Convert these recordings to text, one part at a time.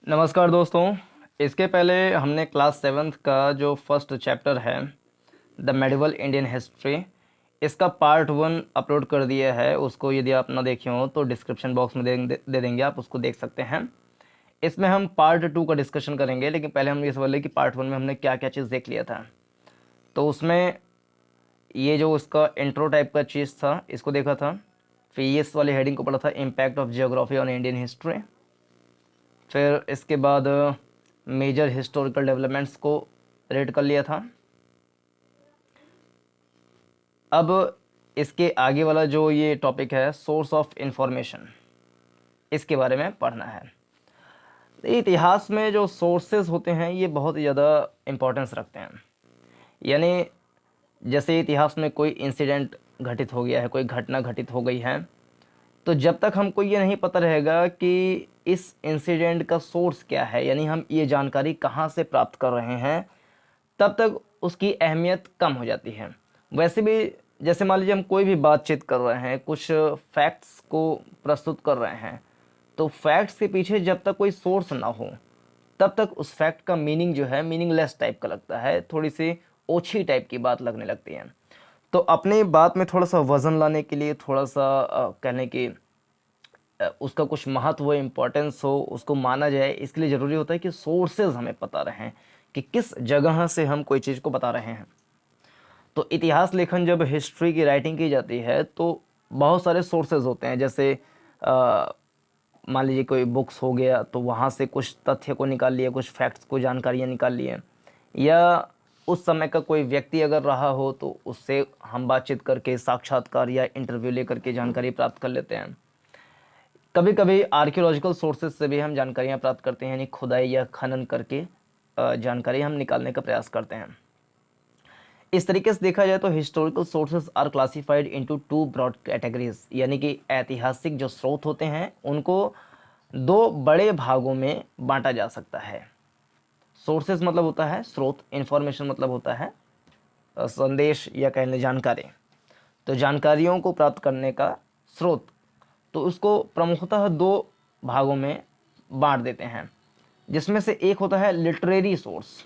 नमस्कार दोस्तों। इसके पहले हमने क्लास सेवन्थ का जो फर्स्ट चैप्टर है द मेडिवल इंडियन हिस्ट्री, इसका पार्ट 1 अपलोड कर दिया है। उसको यदि आप ना देखे हो तो डिस्क्रिप्शन बॉक्स में दे देंगे, आप उसको देख सकते हैं। इसमें हम पार्ट 2 का डिस्कशन करेंगे, लेकिन पहले हम ये बोले कि पार्ट 1 में हमने क्या क्या चीज़ देख लिया था। तो उसमें ये जो उसका इंट्रो टाइप का चीज़ था, इसको देखा था। फिर ये इस वाले हेडिंग को पढ़ा था, impact of geography on Indian history. फिर इसके बाद मेजर हिस्टोरिकल डेवलपमेंट्स को रेड कर लिया था। अब इसके आगे वाला जो ये टॉपिक है, सोर्स ऑफ इंफॉर्मेशन, इसके बारे में पढ़ना है। इतिहास में जो सोर्सेज होते हैं ये बहुत ज़्यादा इम्पोर्टेंस रखते हैं। यानी जैसे इतिहास में कोई इंसिडेंट घटित हो गया है, कोई घटना घटित हो गई है, तो जब तक हमको ये नहीं पता रहेगा कि इस इंसिडेंट का सोर्स क्या है, यानी हम ये जानकारी कहाँ से प्राप्त कर रहे हैं, तब तक उसकी अहमियत कम हो जाती है। वैसे भी जैसे मान लीजिए हम कोई भी बातचीत कर रहे हैं, कुछ फैक्ट्स को प्रस्तुत कर रहे हैं, तो फैक्ट्स के पीछे जब तक कोई सोर्स ना हो तब तक उस फैक्ट का मीनिंग जो है मीनिंगलेस टाइप का लगता है, थोड़ी सी ओछी टाइप की बात लगने लगती है। तो अपनी बात में थोड़ा सा वज़न लाने के लिए, थोड़ा सा कहने की उसका कुछ महत्व, इम्पोर्टेंस हो, उसको माना जाए, इसके लिए ज़रूरी होता है कि सोर्सेज हमें पता रहें कि किस जगह से हम कोई चीज़ को बता रहे हैं। तो इतिहास लेखन, जब हिस्ट्री की राइटिंग की जाती है तो बहुत सारे सोर्सेज होते हैं। जैसे मान लीजिए कोई बुक्स हो गया, तो वहाँ से कुछ तथ्य को निकाल लिए, कुछ फैक्ट्स को, जानकारियाँ निकाल लिए, या उस समय का कोई व्यक्ति अगर रहा हो तो उससे हम बातचीत करके, साक्षात्कार या इंटरव्यू लेकर के जानकारी प्राप्त कर लेते हैं। कभी कभी आर्कियोलॉजिकल सोर्सेज से भी हम जानकारियाँ प्राप्त करते हैं, यानी खुदाई या खनन करके जानकारी हम निकालने का प्रयास करते हैं। इस तरीके से देखा जाए तो historical sources are classified into two broad categories, यानी कि ऐतिहासिक जो स्रोत होते हैं उनको दो बड़े भागों में बांटा जा सकता है। सोर्सेज मतलब होता है स्रोत, इंफॉर्मेशन मतलब होता है संदेश या कहने जानकारी। तो जानकारियों को प्राप्त करने का स्रोत, तो उसको प्रमुखतः दो भागों में बांट देते हैं, जिसमें से एक होता है लिटरेरी सोर्स,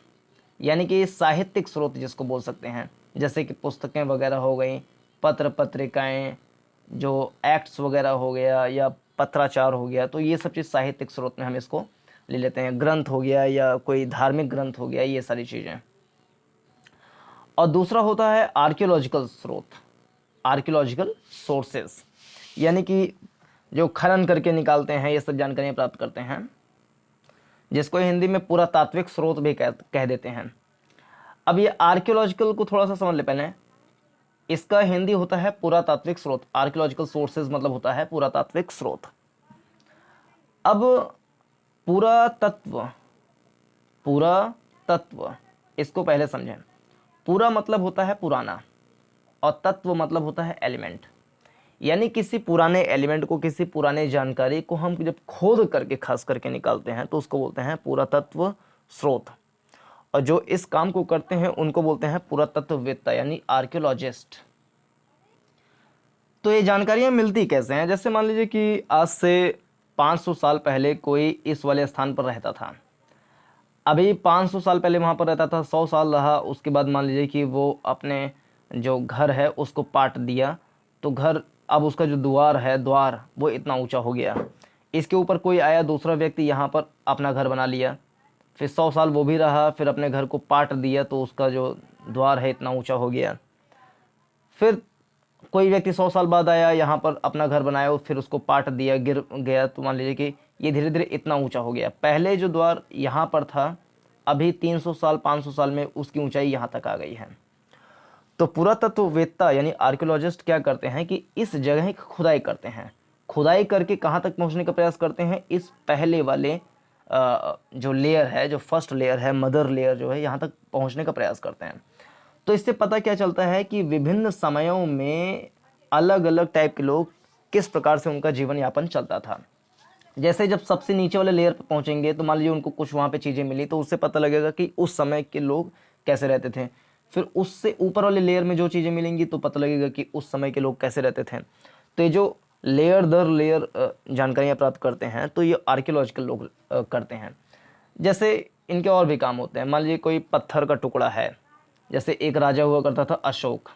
यानी कि साहित्यिक स्रोत जिसको बोल सकते हैं, जैसे कि पुस्तकें वगैरह हो गई, पत्र पत्रिकाएं, जो एक्ट्स वगैरह हो गया, या पत्राचार हो गया, तो ये सब चीज़ साहित्यिक स्रोत में हम इसको ले लेते हैं। ग्रंथ हो गया या कोई धार्मिक ग्रंथ हो गया, ये सारी चीज़ें। और दूसरा होता है आर्कियोलॉजिकल स्रोत, आर्कियोलॉजिकल सोर्सेस, यानी कि जो खनन करके निकालते हैं, ये सब जानकारियाँ प्राप्त करते हैं, जिसको हिंदी में पुरातात्विक स्रोत भी कह देते हैं। अब ये आर्कियोलॉजिकल को थोड़ा सा समझ ले पहले। इसका हिंदी होता है पुरातात्विक स्रोत, आर्कियोलॉजिकल सोर्सेज मतलब होता है पुरातात्विक स्रोत। अब पुरातत्व, पुरातत्व, इसको पहले समझें। पूरा मतलब होता है पुराना, और तत्व मतलब होता है एलिमेंट, यानी किसी पुराने एलिमेंट को, किसी पुराने जानकारी को हम जब खोद करके खास करके निकालते हैं तो उसको बोलते हैं पुरातत्व स्रोत। और जो इस काम को करते हैं उनको बोलते हैं पुरातत्ववेत्ता, यानी आर्कियोलॉजिस्ट। तो ये जानकारियाँ मिलती कैसे हैं? जैसे मान लीजिए कि आज से 500 साल पहले कोई इस वाले स्थान पर रहता था। अभी 500 साल पहले वहाँ पर रहता था, 100 साल रहा, उसके बाद मान लीजिए कि वो अपने जो घर है उसको पाट दिया, तो घर, अब उसका जो द्वार है, द्वार वो इतना ऊंचा हो गया। इसके ऊपर कोई आया दूसरा व्यक्ति, यहाँ पर अपना घर बना लिया, फिर 100 साल वो भी रहा, फिर अपने घर को पाट दिया, तो उसका जो द्वार है इतना ऊंचा हो गया। फिर कोई व्यक्ति 100 साल बाद आया, यहाँ पर अपना घर बनाया, फिर उसको पाट दिया, गिर गया, तो मान लीजिए कि ये धीरे धीरे इतना ऊंचा हो गया। पहले जो द्वार यहाँ पर था, अभी 300 साल 500 साल में उसकी ऊंचाई यहाँ तक आ गई है। तो पुरातत्ववेत्ता यानी आर्कियोलॉजिस्ट क्या करते हैं कि इस जगह की खुदाई करते हैं। खुदाई करके कहाँ तक पहुँचने का प्रयास करते हैं? इस पहले वाले जो लेयर है, जो फर्स्ट लेयर है, मदर लेयर जो है, यहाँ तक पहुँचने का प्रयास करते हैं। तो इससे पता क्या चलता है कि विभिन्न समयों में अलग अलग टाइप के लोग, किस प्रकार से उनका जीवन यापन चलता था। जैसे जब सबसे नीचे वाले लेयर पर पहुंचेंगे तो मान लीजिए उनको कुछ वहाँ पे चीज़ें मिली, तो उससे पता लगेगा कि उस समय के लोग कैसे रहते थे। फिर उससे ऊपर वाले लेयर में जो चीज़ें मिलेंगी तो पता लगेगा कि उस समय के लोग कैसे रहते थे। तो ये जो लेयर दर लेयर जानकारियाँ प्राप्त करते हैं, तो ये आर्कियोलॉजिकल लोग करते हैं। जैसे इनके और भी काम होते हैं। मान लीजिए कोई पत्थर का टुकड़ा है, जैसे एक राजा हुआ करता था अशोक।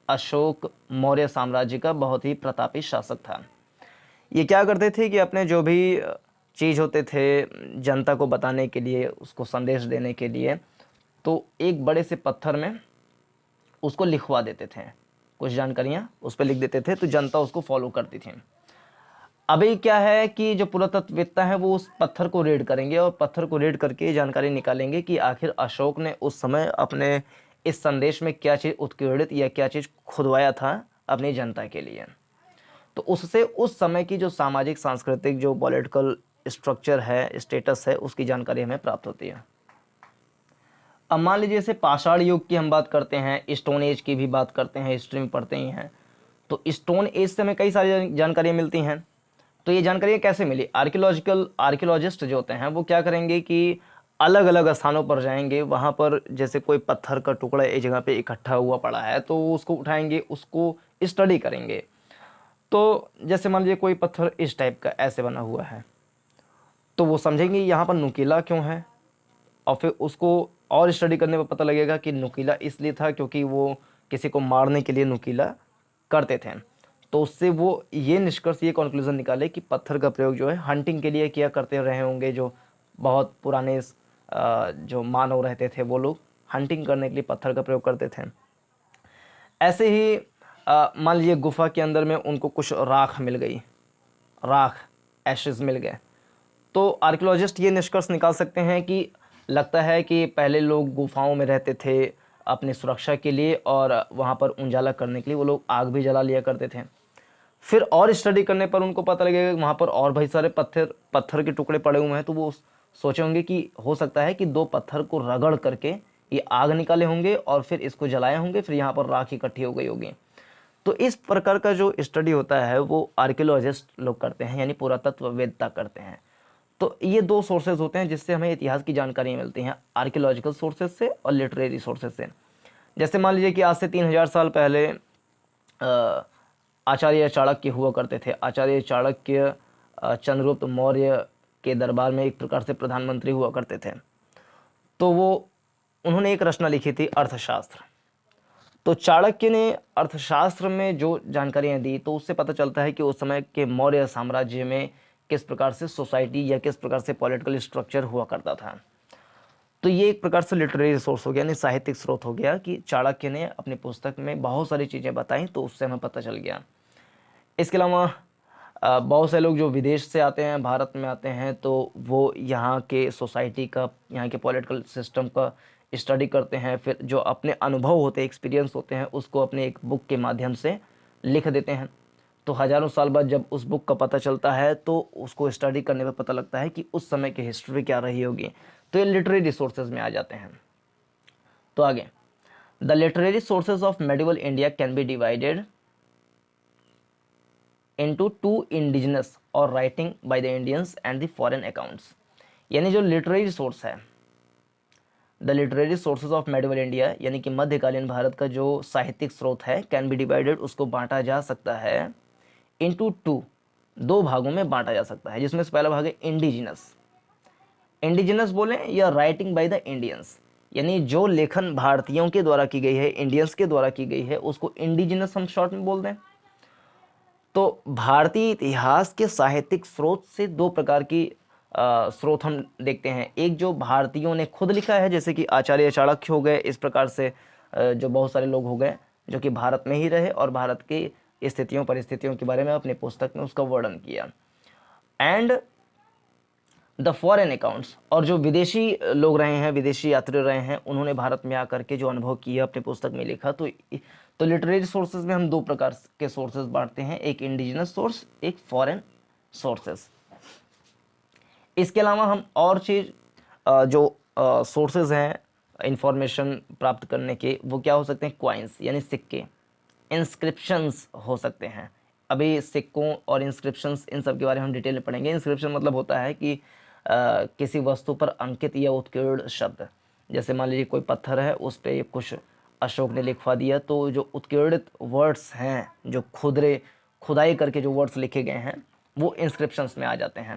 अशोक मौर्य साम्राज्य का बहुत ही प्रतापी शासक था। ये क्या करते थे कि अपने जो भी चीज़ होते थे जनता को बताने के लिए, उसको संदेश देने के लिए, तो एक बड़े से पत्थर में उसको लिखवा देते थे, कुछ जानकारियाँ उस पर लिख देते थे, तो जनता उसको फॉलो करती थी। अभी क्या है कि जो पुरातत्ववेत्ता है वो उस पत्थर को रेड करेंगे और पत्थर को रेड करके जानकारी निकालेंगे कि आखिर अशोक ने उस समय अपने इस संदेश में क्या चीज़ उत्कीर्णित या क्या चीज़ खुदवाया था अपनी जनता के लिए। तो उससे उस समय की जो सामाजिक सांस्कृतिक जो पॉलिटिकल स्ट्रक्चर है, स्टेटस है, उसकी जानकारी हमें प्राप्त होती है। अब मान लीजिए जैसे पाषाण युग की हम बात करते हैं, स्टोन एज की भी बात करते हैं, हिस्ट्री में पढ़ते ही हैं। तो स्टोन एज से हमें कई सारी जानकारियाँ मिलती हैं। तो ये जानकारियाँ कैसे मिली? आर्कियोलॉजिस्ट जो होते हैं वो क्या करेंगे कि अलग अलग स्थानों पर जाएंगे, वहाँ पर जैसे कोई पत्थर का टुकड़ा एक जगह पे इकट्ठा हुआ पड़ा है तो उसको उठाएंगे, उसको स्टडी करेंगे। तो जैसे मान लीजिए कोई पत्थर इस टाइप का ऐसे बना हुआ है, तो वो समझेंगे यहाँ पर नुकीला क्यों है, और फिर उसको और स्टडी करने पर पता लगेगा कि नुकीला इसलिए था क्योंकि वो किसी को मारने के लिए नुकीला करते थे। तो उससे वो ये निष्कर्ष, ये कंक्लूजन निकाले कि पत्थर का प्रयोग जो है हंटिंग के लिए किया करते रहे होंगे। जो बहुत पुराने जो मानव रहते थे वो लोग हंटिंग करने के लिए पत्थर का प्रयोग करते थे। ऐसे ही मान लीजिए गुफा के अंदर में उनको कुछ राख मिल गई, राख एशेज मिल गए, तो आर्कियोलॉजिस्ट ये निष्कर्ष निकाल सकते हैं कि लगता है कि पहले लोग गुफाओं में रहते थे अपनी सुरक्षा के लिए, और वहाँ पर उजाला करने के लिए वो लोग आग भी जला लिया करते थे। फिर और स्टडी करने पर उनको पता लगेगा कि वहाँ पर और भाई सारे पत्थर के टुकड़े पड़े हुए हैं, तो वो सोचे होंगे कि हो सकता है कि दो पत्थर को रगड़ करके ये आग निकाले होंगे और फिर इसको जलाए होंगे, फिर यहाँ पर राख इकट्ठी हो गई होगी। तो इस प्रकार का जो स्टडी होता है वो आर्कियोलॉजिस्ट लोग करते हैं, यानी पुरातत्ववेत्ता करते हैं। तो ये दो सोर्सेज होते हैं जिससे हमें इतिहास की जानकारी मिलती हैं, आर्कियोलॉजिकल सोर्सेज से और लिटरेरी सोर्सेज से। जैसे मान लीजिए कि आज से 3000 साल पहले आचार्य चाणक्य हुआ करते थे। आचार्य चाणक्य चंद्रगुप्त मौर्य के दरबार में एक प्रकार से प्रधानमंत्री हुआ करते थे। तो वो उन्होंने एक रचना लिखी थी अर्थशास्त्र। तो चाणक्य ने अर्थशास्त्र में जो जानकारियाँ दी तो उससे पता चलता है कि उस समय के मौर्य साम्राज्य में किस प्रकार से सोसाइटी या किस प्रकार से पॉलिटिकल स्ट्रक्चर हुआ करता था। तो ये एक प्रकार से लिटरेरी सोर्स हो गया, यानी साहित्यिक स्रोत हो गया कि चाणक्य ने अपनी पुस्तक में बहुत सारी चीज़ें बताई, तो उससे हमें पता चल गया। इसके अलावा बहुत से लोग जो विदेश से आते हैं, भारत में आते हैं, तो वो यहाँ के सोसाइटी का, यहाँ के पॉलिटिकल सिस्टम का स्टडी करते हैं। फिर जो अपने अनुभव होते हैं, एक्सपीरियंस होते हैं, उसको अपने एक बुक के माध्यम से लिख देते हैं। तो हज़ारों साल बाद जब उस बुक का पता चलता है तो उसको स्टडी करने पर पता लगता है कि उस समय की हिस्ट्री क्या रही होगी। तो ये लिटरेरी रिसोर्सेज में आ जाते हैं। तो आगे, the literary sources of medieval India can be divided into two indigenous और writing by the Indians and the foreign accounts। यानी जो लिटरेरी सोर्स है, the literary sources of medieval India, यानी कि मध्यकालीन भारत का जो साहित्यिक स्रोत है, कैन बी डिवाइडेड, उसको बांटा जा सकता है इनटू टू, दो भागों में बांटा जा सकता है, जिसमें से पहला भाग है इंडिजिनस। इंडिजिनस बोले या राइटिंग बाय द इंडियंस, यानी जो लेखन भारतीयों के द्वारा की गई है, इंडियंस के द्वारा की गई है, उसको इंडिजिनस हम शॉर्ट में बोल दें। तो भारतीय इतिहास के साहित्यिक स्रोत से दो प्रकार की स्रोत हम देखते हैं। एक जो भारतीयों ने खुद लिखा है, जैसे कि आचार्य चाणक्य हो गए, इस प्रकार से जो बहुत सारे लोग हो गए जो कि भारत में ही रहे और भारत की स्थितियों परिस्थितियों के बारे में अपनी पुस्तक में उसका वर्णन किया। एंड द फॉरेन अकाउंट्स, और जो विदेशी लोग रहे हैं, विदेशी यात्री रहे हैं, उन्होंने भारत में आकर के जो अनुभव किया अपनी पुस्तक में लिखा। तो लिटरेरी सोर्सेज में हम दो प्रकार के सोर्सेज बांटते हैं, एक इंडिजिनस सोर्स, एक फॉरेन सोर्सेज। इसके अलावा हम और चीज़ जो सोर्सेज हैं इंफॉर्मेशन प्राप्त करने के, वो क्या हो सकते हैं? क्वाइंस यानी सिक्के, इंस्क्रिप्शंस हो सकते हैं। अभी सिक्कों और इंस्क्रिप्शंस, इन सब के बारे में हम डिटेल में पढ़ेंगे। इंस्क्रिप्शन मतलब होता है कि किसी वस्तु पर अंकित या उत्कीर्ण शब्द, जैसे मान लीजिए कोई पत्थर है, उस पर कुछ अशोक ने लिखवा दिया, तो जो उत्कीर्णित वर्ड्स हैं, जो खुदाई करके जो वर्ड्स लिखे गए हैं, वो इंस्क्रिप्शंस में आ जाते हैं।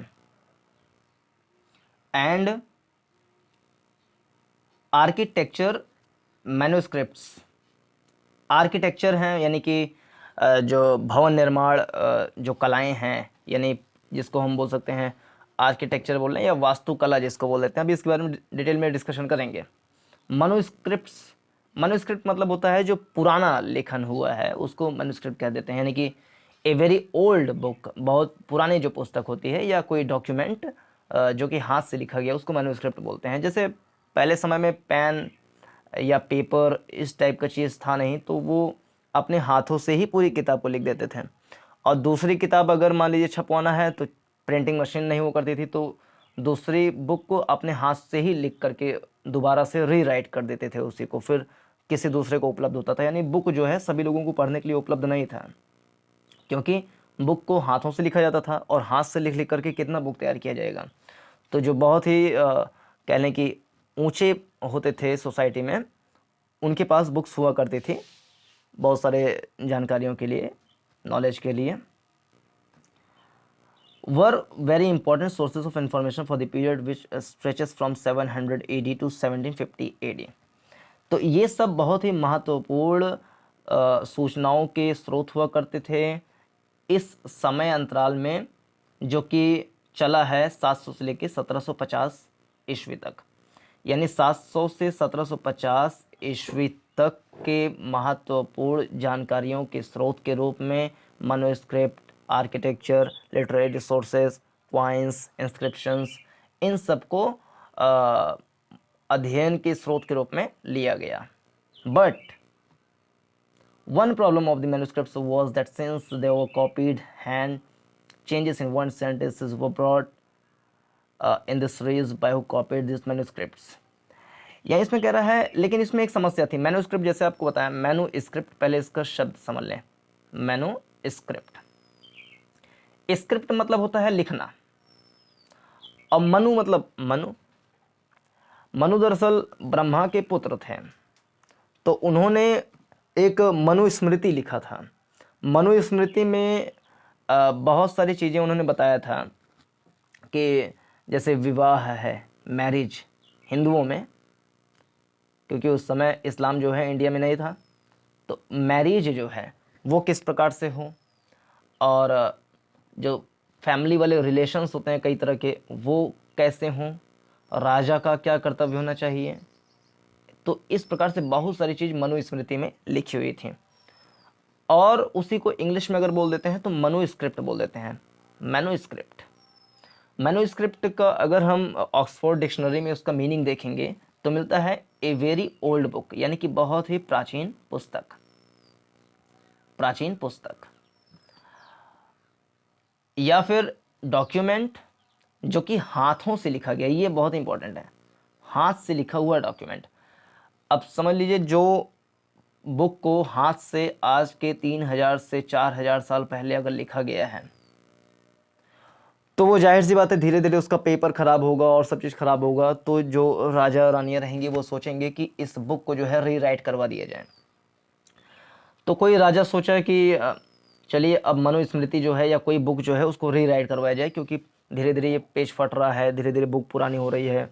And architecture manuscripts. आर्किटेक्चर हैं यानी कि जो भवन निर्माण जो कलाएं हैं, यानी जिसको हम बोल सकते हैं आर्किटेक्चर बोल रहे हैं या वास्तुकला जिसको बोल देते हैं, अभी इसके बारे में डिटेल में डिस्कशन करेंगे। मनुस्क्रिप्ट्स, मनुस्क्रिप्ट मतलब होता है जो पुराना लेखन हुआ है उसको मनुस्क्रिप्ट कह देते हैं, यानी कि ए वेरी ओल्ड बुक, बहुत पुरानी जो पुस्तक होती है या कोई डॉक्यूमेंट जो कि हाथ से लिखा गया उसको मैन्युस्क्रिप्ट बोलते हैं। जैसे पहले समय में पेन या पेपर इस टाइप का चीज़ था नहीं, तो वो अपने हाथों से ही पूरी किताब को लिख देते थे। और दूसरी किताब अगर मान लीजिए छपवाना है तो प्रिंटिंग मशीन नहीं हुआ करती थी, तो दूसरी बुक को अपने हाथ से ही लिख करके दोबारा से रीराइट कर देते थे, उसी को फिर किसी दूसरे को उपलब्ध होता था। यानी बुक जो है सभी लोगों को पढ़ने के लिए उपलब्ध नहीं था, क्योंकि बुक को हाथों से लिखा जाता था और हाथ से लिख लिख करके कितना बुक तैयार किया जाएगा। तो जो बहुत ही कह लें कि ऊंचे होते थे सोसाइटी में, उनके पास बुक्स हुआ करती थी बहुत सारे जानकारियों के लिए, नॉलेज के लिए। Were very important sources of information for the period which stretches from 700 AD to 1750 AD। तो ये सब बहुत ही महत्वपूर्ण सूचनाओं के स्रोत हुआ करते थे इस समय अंतराल में, जो कि चला है 700 से लेकर 1750 ईस्वी तक। यानी 700 से 1750 ईस्वी तक के महत्वपूर्ण जानकारियों के स्रोत के रूप में manuscript, architecture, literary resources, coins, inscriptions, इन सबको अध्ययन के स्रोत के रूप में लिया गया। But one problem of the manuscripts was that since they were copied hand, changes in one sentences were brought in the series by who copied these manuscripts। या इसमें कह रहा है, लेकिन इसमें एक समस्या थी। मैन्युस्क्रिप्ट जैसे आपको बताया, मैन्युस्क्रिप्ट, पहले इसका शब्द समझ लें। मैन्युस्क्रिप्ट, स्क्रिप्ट मतलब होता है लिखना, और मनु मतलब मनु। मनु दरअसल ब्रह्मा के पुत्र थे, तो उन्होंने एक मनुस्मृति लिखा था। मनुस्मृति में बहुत सारी चीज़ें उन्होंने बताया था कि जैसे विवाह है, मैरिज हिंदुओं में, क्योंकि उस समय इस्लाम जो है इंडिया में नहीं था, तो मैरिज जो है वो किस प्रकार से हो, और जो फैमिली वाले रिलेशंस होते हैं कई तरह के, वो कैसे हों, राजा का क्या कर्तव्य होना चाहिए। तो इस प्रकार से बहुत सारी चीज़ मनुस्मृति में लिखी हुई थी, और उसी को इंग्लिश में अगर बोल देते हैं तो मनुस्क्रिप्ट बोल देते हैं। मैन्युस्क्रिप्ट, मैन्युस्क्रिप्ट का अगर हम ऑक्सफोर्ड डिक्शनरी में उसका मीनिंग देखेंगे तो मिलता है ए वेरी ओल्ड बुक, यानी कि बहुत ही प्राचीन पुस्तक, प्राचीन पुस्तक, या फिर डॉक्यूमेंट जो कि हाथों से लिखा गया। ये बहुत इंपॉर्टेंट है, हाथ से लिखा हुआ डॉक्यूमेंट। अब समझ लीजिए, जो बुक को हाथ से आज के 3000 से 4000 साल पहले अगर लिखा गया है, तो वो जाहिर सी बात है धीरे धीरे उसका पेपर ख़राब होगा और सब चीज़ ख़राब होगा। तो जो राजा रानियाँ रहेंगे वो सोचेंगे कि इस बुक को जो है रीराइट करवा दिया जाए। तो कोई राजा सोचा कि चलिए अब मनुस्मृति जो है या कोई बुक जो है उसको रीराइट करवाया जाए, क्योंकि धीरे धीरे ये पेज फट रहा है, धीरे धीरे बुक पुरानी हो रही है,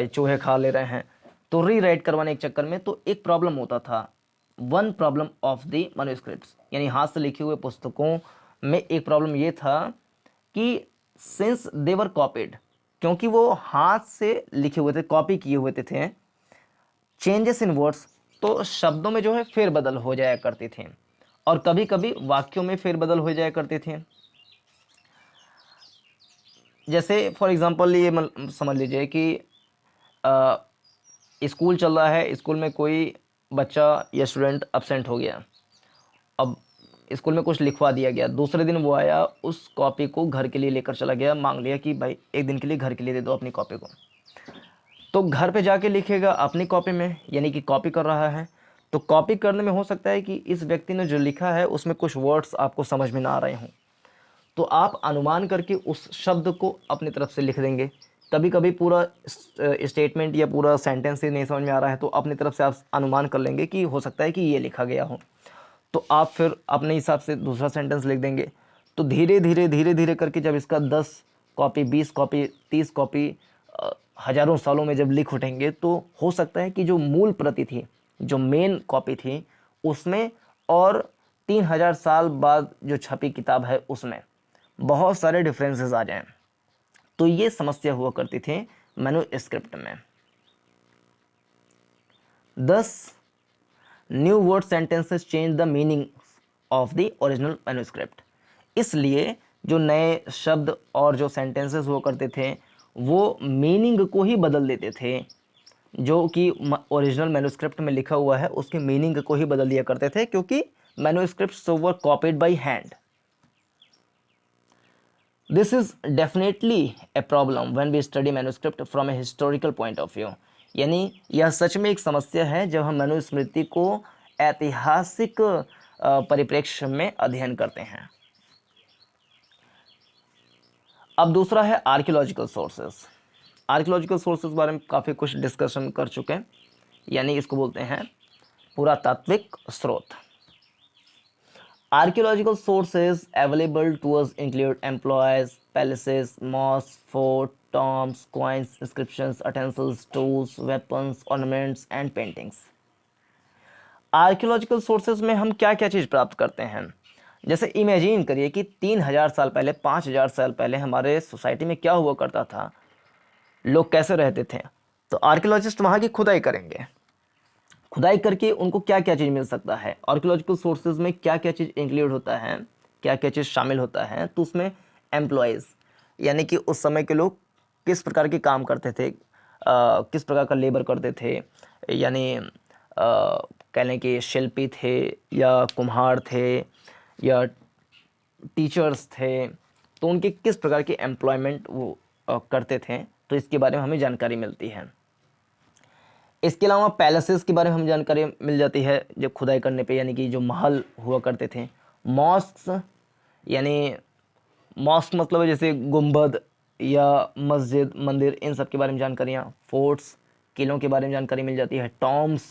चूहे खा ले रहे हैं। तो रीराइट करवाने के चक्कर में तो एक प्रॉब्लम होता था, one problem of the manuscripts, यानी हाथ से लिखे हुए पुस्तकों में एक प्रॉब्लम ये था कि सिंस दे वर कॉपीड, क्योंकि वो हाथ से लिखे हुए थे, कॉपी किए हुए थे, चेंजेस इन वर्ड्स, तो शब्दों में जो है फेरबदल हो जाया करती थी, और कभी कभी वाक्यों में फेरबदल हो जाया करती थी। जैसे फॉर एग्जांपल ये समझ लीजिए कि स्कूल चल रहा है, स्कूल में कोई बच्चा या स्टूडेंट अब्सेंट हो गया, अब स्कूल में कुछ लिखवा दिया गया, दूसरे दिन वो आया, उस कॉपी को घर के लिए लेकर चला गया, मांग लिया कि भाई एक दिन के लिए घर के लिए दे दो अपनी कॉपी को। तो घर पे जाके लिखेगा अपनी कॉपी में, यानी कि कॉपी कर रहा है। तो कॉपी करने में हो सकता है कि इस व्यक्ति ने जो लिखा है उसमें कुछ वर्ड्स आपको समझ में ना आ रहे हों, तो आप अनुमान करके उस शब्द को अपनी तरफ से लिख देंगे। कभी कभी पूरा स्टेटमेंट या पूरा सेंटेंस ही नहीं समझ में आ रहा है, तो अपनी तरफ से आप अनुमान कर लेंगे कि हो सकता है कि ये लिखा गया हो, तो आप फिर अपने हिसाब से दूसरा सेंटेंस लिख देंगे। तो धीरे धीरे करके जब इसका 10 कॉपी, 20 कॉपी, 30 कॉपी, हजारों सालों में जब लिख उठेंगे तो हो सकता है कि जो मूल प्रति थी, जो मेन कॉपी थी उसमें, और 3000 साल बाद जो छपी किताब है उसमें बहुत सारे डिफरेंसेस आ जाएं। तो ये समस्या हुआ करती थी मैन्युस्क्रिप्ट में। 10 new word sentences change the meaning of the original manuscript. इसलिए जो नए शब्द और जो सेंटेंसेस हुआ करते थे वो मीनिंग को ही बदल देते थे, जो कि ओरिजिनल मैन्युस्क्रिप्ट में लिखा हुआ है उसके मीनिंग को ही बदल दिया करते थे, क्योंकि manuscripts were copied by hand. This is definitely a problem when we study manuscript from a historical point of view. यानी यह सच में एक समस्या है जब हम मनुस्मृति को ऐतिहासिक परिप्रेक्ष्य में अध्ययन करते हैं। अब दूसरा है आर्कियोलॉजिकल सोर्सेस। आर्कियोलॉजिकल सोर्सेस के बारे में काफ़ी कुछ डिस्कशन कर चुके हैं, यानी इसको बोलते हैं पुरातात्विक स्रोत। Archaeological sources available to us include temples, palaces, mosque, fort, tombs, coins, inscriptions, utensils, tools, weapons, ornaments and paintings. Archaeological sources में हम क्या क्या चीज़ प्राप्त करते हैं? जैसे इमेजिन करिए कि 3000 साल पहले, 5000 साल पहले हमारे सोसाइटी में क्या हुआ करता था, लोग कैसे रहते थे। तो आर्कियोलॉजिस्ट वहाँ की खुदाई करेंगे, खुदाई करके उनको क्या क्या चीज़ मिल सकता है, आर्कियोलॉजिकल सोर्सेज में क्या क्या चीज़ इंक्लूड होता है, क्या क्या चीज़ शामिल होता है। तो उसमें एम्प्लॉयज़, यानी कि उस समय के लोग किस प्रकार के काम करते थे, किस प्रकार का लेबर करते थे, यानी कह लें कि शिल्पी थे या कुम्हार थे या टीचर्स थे, तो उनके किस प्रकार के एम्प्लॉयमेंट वो करते थे, तो इसके बारे में हमें जानकारी मिलती है। इसके अलावा पैलेसेस के बारे में हमें जानकारी मिल जाती है जब खुदाई करने पे, यानी कि जो महल हुआ करते थे। मॉस्क्स, यानी मॉस्क मतलब है जैसे गुंबद या मस्जिद, मंदिर, इन सब के बारे में जानकारियाँ। फोर्ट्स, किलों के बारे में जानकारी मिल जाती है। टॉम्ब्स,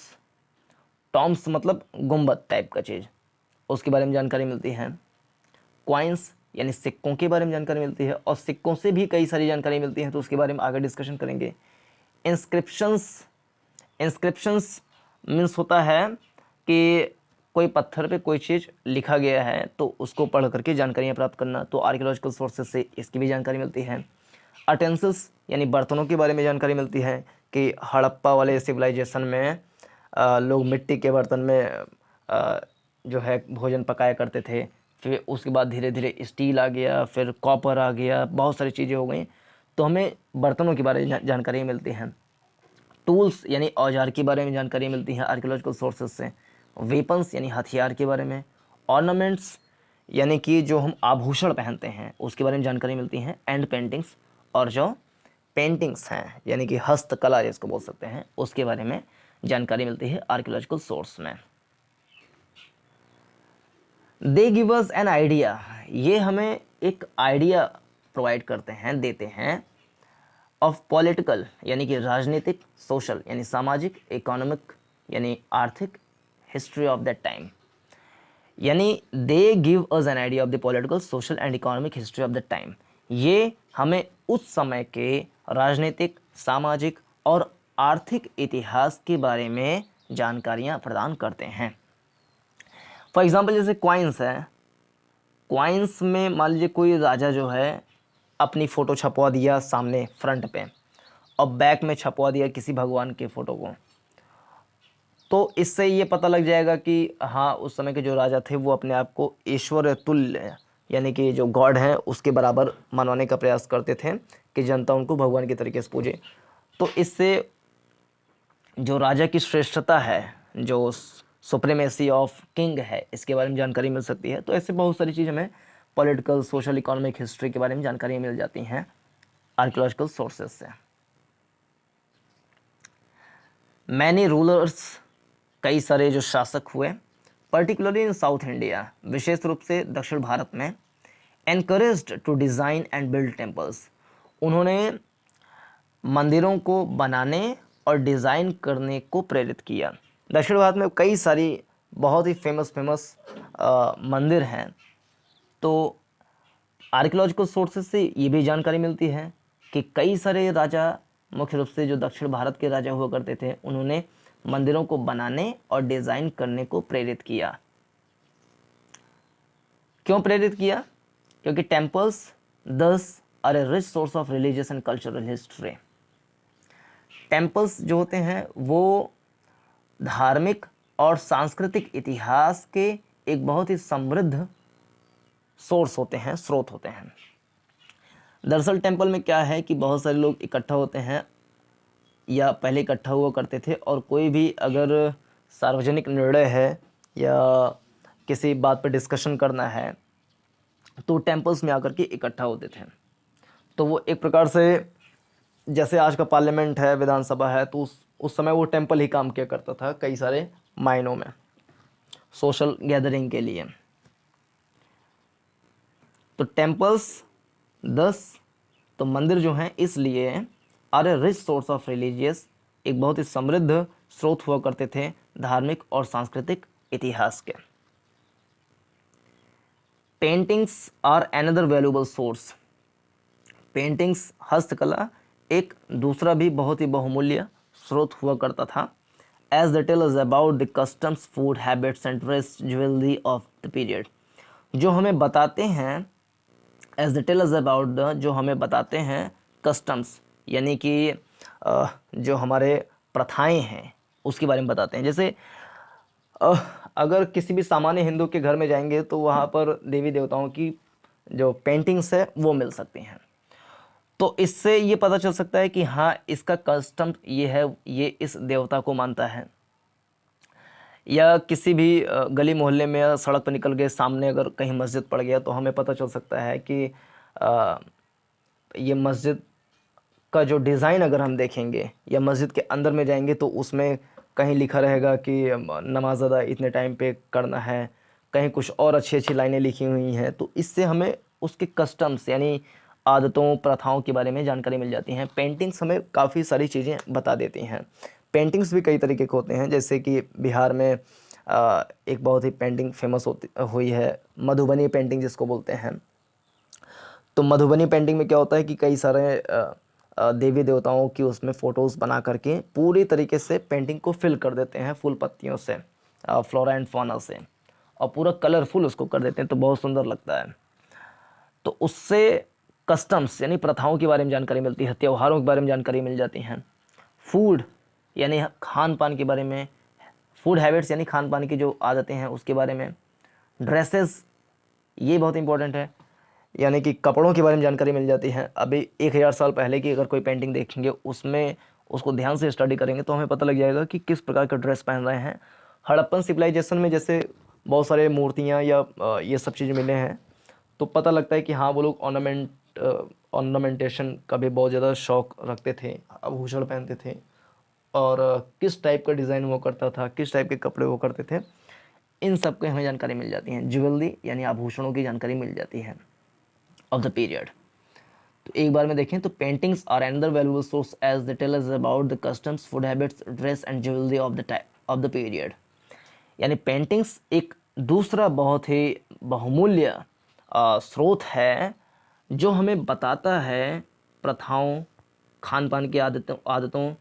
टॉम्ब्स मतलब गुंबद टाइप का चीज़, उसके बारे में जानकारी मिलती है। कॉइन्स, यानी सिक्कों के बारे में जानकारी मिलती है, और सिक्कों से भी कई सारी जानकारी मिलती है, तो उसके बारे में आगे डिस्कशन करेंगे। इंस्क्रिप्शंस, इंस्क्रिप्शंस मीन्स होता है कि कोई पत्थर पे कोई चीज़ लिखा गया है तो उसको पढ़ करके जानकारियाँ प्राप्त करना, तो आर्कियोलॉजिकल सोर्सेज से इसकी भी जानकारी मिलती है। अटेंसिल्स, यानी बर्तनों के बारे में जानकारी मिलती है कि हड़प्पा वाले सिविलाइजेशन में लोग मिट्टी के बर्तन में जो है भोजन पकाया करते थे। फिर उसके बाद धीरे धीरे स्टील आ गया, फिर कॉपर आ गया, बहुत सारी चीज़ें हो गई, तो हमें बर्तनों के बारे में जानकारी मिलती हैं। टूल्स यानी औजार के बारे में जानकारी मिलती है आर्कियोलॉजिकल सोर्सेज से। वेपन्स यानी हथियार के बारे में। ऑर्नामेंट्स यानी कि जो हम आभूषण पहनते हैं उसके बारे में जानकारी मिलती है। एंड पेंटिंग्स, और जो पेंटिंग्स हैं यानी कि हस्तकला जिसको बोल सकते हैं, उसके बारे में जानकारी मिलती है आर्कियोलॉजिकल सोर्स में। दे गिव अस एन आइडिया, ये हमें एक आइडिया प्रोवाइड करते हैं, देते हैं, ऑफ पॉलिटिकल यानी कि राजनीतिक, सोशल यानी सामाजिक, इकोनॉमिक यानी आर्थिक, हिस्ट्री ऑफ दैट टाइम। यानी they give us an idea of the political, social and economic history of that time. ये हमें उस समय के राजनीतिक, सामाजिक और आर्थिक इतिहास के बारे में जानकारियाँ प्रदान करते हैं। फॉर एग्जाम्पल जैसे क्वाइंस है, क्वाइंस में मान लीजिए कोई राजा जो है अपनी फ़ोटो छपवा दिया सामने फ्रंट पे, और बैक में छपवा दिया किसी भगवान के फ़ोटो को, तो इससे ये पता लग जाएगा कि हाँ उस समय के जो राजा थे वो अपने आप को ईश्वर तुल्य यानी कि जो गॉड है उसके बराबर मनवाने का प्रयास करते थे कि जनता उनको भगवान के तरीके से पूजे। तो इससे जो राजा की श्रेष्ठता है, जो सुप्रीमेसी ऑफ किंग है, इसके बारे में जानकारी मिल सकती है। तो ऐसे बहुत सारी चीज़ हमें पॉलिटिकल, सोशल, इकोनॉमिक हिस्ट्री के बारे में जानकारी मिल जाती हैं आर्कियोलॉजिकल सोर्सेज से। मैनी रूलर्स, कई सारे जो शासक हुए, पर्टिकुलरली इन साउथ इंडिया, विशेष रूप से दक्षिण भारत में, encouraged to design and build temples, उन्होंने मंदिरों को बनाने और डिज़ाइन करने को प्रेरित किया। दक्षिण भारत में कई सारी बहुत ही फेमस मंदिर हैं, तो आर्कियोलॉजिकल सोर्सेज से ये भी जानकारी मिलती है कि कई सारे राजा मुख्य रूप से जो दक्षिण भारत के राजा हुआ करते थे उन्होंने मंदिरों को बनाने और डिज़ाइन करने को प्रेरित किया। क्यों प्रेरित किया? क्योंकि temples thus are a rich source of religious and cultural history. Temples जो होते हैं वो धार्मिक और सांस्कृतिक इतिहास के एक बहुत ही समृद्ध सोर्स होते हैं, स्रोत होते हैं। दरअसल टेम्पल में क्या है कि बहुत सारे लोग इकट्ठा होते हैं या पहले इकट्ठा हुआ करते थे, और कोई भी अगर सार्वजनिक निर्णय है या किसी बात पर डिस्कशन करना है तो टेम्पल्स में आकर के इकट्ठा होते थे। तो वो एक प्रकार से जैसे आज का पार्लियामेंट है, विधानसभा है, तो उस समय वो टेम्पल ही काम किया करता था कई सारे मायनों में, सोशल गैदरिंग के लिए। तो टेम्पल्स 10, तो मंदिर जो हैं इसलिए are a rich source of religious, एक बहुत ही समृद्ध स्रोत हुआ करते थे धार्मिक और सांस्कृतिक इतिहास के। Paintings are another valuable source. Paintings, हस्तकला एक दूसरा भी बहुत ही बहुमूल्य स्रोत हुआ करता था। As the tell is about the customs, food habits and dress jewellery of the period, जो हमें बताते हैं, as the tell is about the, जो हमें बताते हैं कस्टम्स, यानी कि जो हमारे प्रथाएं हैं उसके बारे में बताते हैं। जैसे अगर किसी भी सामान्य हिंदू के घर में जाएंगे तो वहाँ पर देवी देवताओं की जो पेंटिंग्स है वो मिल सकती हैं। तो इससे ये पता चल सकता है कि हाँ, इसका कस्टम ये है, ये इस देवता को मानता है। या किसी भी गली मोहल्ले में या सड़क पर निकल गए, सामने अगर कहीं मस्जिद पड़ गया तो हमें पता चल सकता है कि ये मस्जिद का जो डिज़ाइन अगर हम देखेंगे या मस्जिद के अंदर में जाएंगे तो उसमें कहीं लिखा रहेगा कि नमाज अदा इतने टाइम पे करना है, कहीं कुछ और अच्छी अच्छी लाइनें लिखी हुई हैं। तो इससे हमें उसके कस्टम्स यानी आदतों, प्रथाओं के बारे में जानकारी मिल जाती हैं। पेंटिंग्स हमें काफ़ी सारी चीज़ें बता देती हैं। पेंटिंग्स भी कई तरीके के होते हैं, जैसे कि बिहार में एक बहुत ही पेंटिंग फेमस हुई है, मधुबनी पेंटिंग जिसको बोलते हैं। तो मधुबनी पेंटिंग में क्या होता है कि कई सारे देवी देवताओं की उसमें फ़ोटोज़ बना करके पूरी तरीके से पेंटिंग को फिल कर देते हैं फूल पत्तियों से, फ्लोरा एंड फौना से, और पूरा कलरफुल उसको कर देते हैं, तो बहुत सुंदर लगता है। तो उससे कस्टम्स यानी प्रथाओं के बारे में जानकारी मिलती है, त्योहारों के बारे में जानकारी मिल जाती हैं। फूड यानी खान पान के बारे में, फूड हैबिट्स यानी खान पान की जो आदतें हैं उसके बारे में। ड्रेसेस, ये बहुत इंपॉर्टेंट है, यानी कि कपड़ों के बारे में जानकारी मिल जाती है। अभी 1000 साल पहले की अगर कोई पेंटिंग देखेंगे, उसमें उसको ध्यान से स्टडी करेंगे तो हमें पता लग जाएगा कि किस प्रकार का ड्रेस पहन रहे हैं। हड़प्पन सिविलाइजेशन में जैसे बहुत सारे मूर्तियाँ या ये सब चीज़ मिले हैं, तो पता लगता है कि हाँ, वो लोग ऑर्नामेंटेशन का भी बहुत ज़्यादा शौक रखते थे, आभूषण पहनते थे, और किस टाइप का डिज़ाइन वो करता था, किस टाइप के कपड़े वो करते थे, इन सब की हमें जानकारी मिल जाती है। ज्वेलरी यानी आभूषणों की जानकारी मिल जाती है ऑफ द पीरियड। तो एक बार में देखें तो paintings are another valuable source as they tell us about the customs, food habits, dress and jewellery of the period. यानी पेंटिंग्स एक दूसरा बहुत ही बहुमूल्य स्रोत है जो हमें बताता है प्रथाओं, खान पान की आदतों,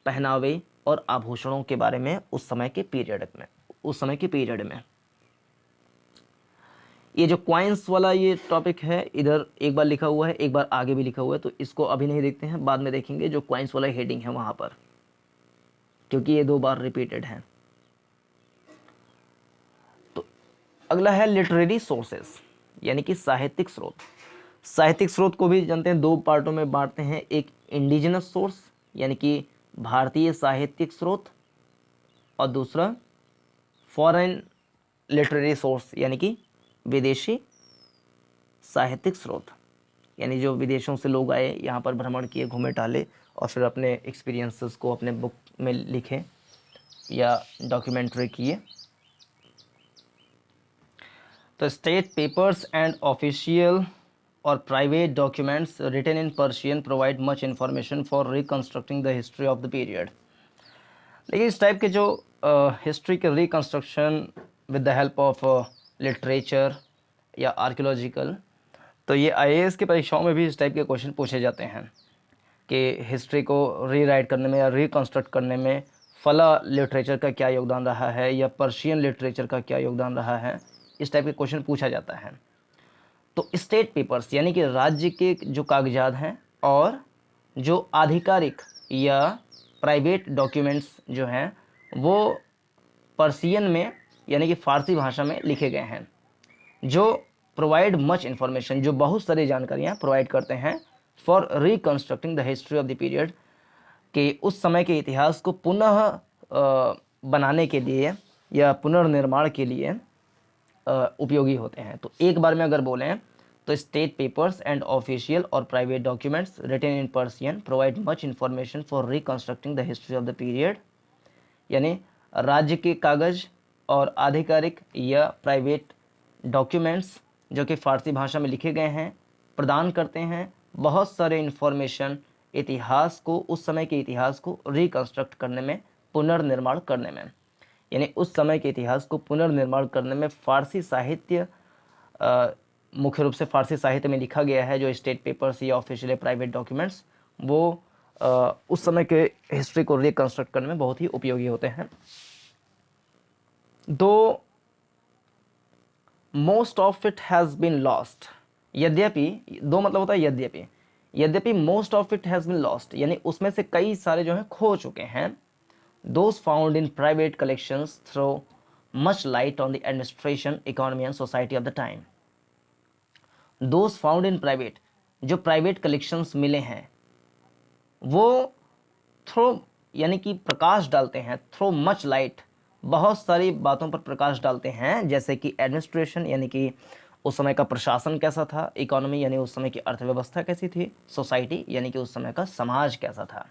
पहनावे और आभूषणों के बारे में उस समय के पीरियड में। ये जो क्वाइंस वाला ये टॉपिक है, इधर एक बार लिखा हुआ है, एक बार आगे भी लिखा हुआ है, तो इसको अभी नहीं देखते हैं, बाद में देखेंगे जो क्वाइंस वाला हेडिंग है वहाँ पर, क्योंकि ये 2 बार रिपीटेड है। तो अगला है लिटरेरी सोर्सेस, यानी कि साहित्यिक स्रोत। साहित्यिक स्रोत को भी जानते हैं, 2 पार्टों में बांटते हैं, एक इंडिजिनस सोर्स यानी कि भारतीय साहित्यिक स्रोत, और दूसरा फॉरेन लिटरेरी सोर्स यानी कि विदेशी साहित्यिक स्रोत, यानी जो विदेशों से लोग आए, यहाँ पर भ्रमण किए, घूमे टहले, और फिर अपने एक्सपीरियंसेस को अपने बुक में लिखे या डॉक्यूमेंट्री किए। तो स्टेट पेपर्स एंड ऑफिशियल और private documents written in Persian provide much information for reconstructing the history of the period. लेकिन इस टाइप के जो हिस्ट्री के reconstruction with the help of literature या आर्कियोलॉजिकल, तो ये आईएएस की परीक्षाओं में भी इस टाइप के क्वेश्चन पूछे जाते हैं। कि हिस्ट्री को रीराइट करने में या रिकंस्ट्रक्ट करने में फला लिटरेचर का क्या योगदान रहा है या पर्शियन लिटरेचर का क्या योगदान रहा है, इस टाइप के क्वेश्चन पूछा जाता है। तो स्टेट पेपर्स यानी कि राज्य के जो कागजात हैं और जो आधिकारिक या प्राइवेट डॉक्यूमेंट्स जो हैं वो पर्शियन में यानी कि फ़ारसी भाषा में लिखे गए हैं, जो प्रोवाइड मच इन्फॉर्मेशन, जो बहुत सारी जानकारियाँ प्रोवाइड करते हैं for reconstructing the history of the period, कि उस समय के इतिहास को पुनः बनाने के लिए या पुनर्निर्माण के लिए उपयोगी होते हैं। तो एक बार में अगर बोलें तो स्टेट पेपर्स एंड ऑफिशियल और private documents written in Persian provide much information for reconstructing the history of the period, यानी राज्य के कागज और आधिकारिक या प्राइवेट डॉक्यूमेंट्स जो कि फ़ारसी भाषा में लिखे गए हैं प्रदान करते हैं बहुत सारे इन्फॉर्मेशन इतिहास को, उस समय के इतिहास को रिकंस्ट्रक्ट करने में, पुनर्निर्माण करने में। यानी उस समय के इतिहास को पुनर्निर्माण करने में फ़ारसी साहित्य, मुख्य रूप से फ़ारसी साहित्य में लिखा गया है जो स्टेट पेपर्स या ऑफिशियल प्राइवेट डॉक्यूमेंट्स, वो उस समय के हिस्ट्री को रिकंस्ट्रक्ट करने में बहुत ही उपयोगी होते हैं। Though most of it has been lost, यद्यपि, दो मतलब होता है यद्यपि, यद्यपि most of it has been lost यानी उसमें से कई सारे जो हैं खो चुके हैं। Those found in private collections throw much light on the administration, economy and society of the time. Those found in private, जो प्राइवेट कलेक्शंस मिले हैं वो थ्रो यानी कि प्रकाश डालते हैं, थ्रो मच लाइट, बहुत सारी बातों पर प्रकाश डालते हैं, जैसे कि एडमिनिस्ट्रेशन यानी कि उस समय का प्रशासन कैसा था, इकोनॉमी यानी उस समय की अर्थव्यवस्था कैसी थी, सोसाइटी यानी कि उस समय का समाज कैसा था।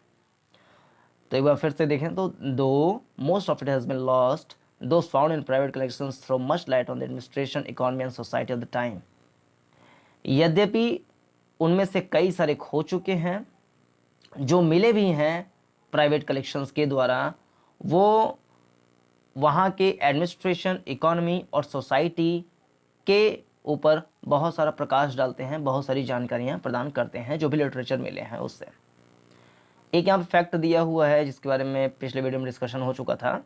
तो एक बार फिर से देखें तो though most of it has been lost, those found in private collections throw much light on the administration, economy and society of the time. यद्यपि उनमें से कई सारे खो चुके हैं, जो मिले भी हैं प्राइवेट कलेक्शंस के द्वारा वो वहाँ के एडमिनिस्ट्रेशन, इकोनॉमी और सोसाइटी के ऊपर बहुत सारा प्रकाश डालते हैं, बहुत सारी जानकारियाँ प्रदान करते हैं जो भी लिटरेचर मिले हैं उससे। एक यहाँ पे फैक्ट दिया हुआ है जिसके बारे में पिछले वीडियो में डिस्कशन हो चुका था।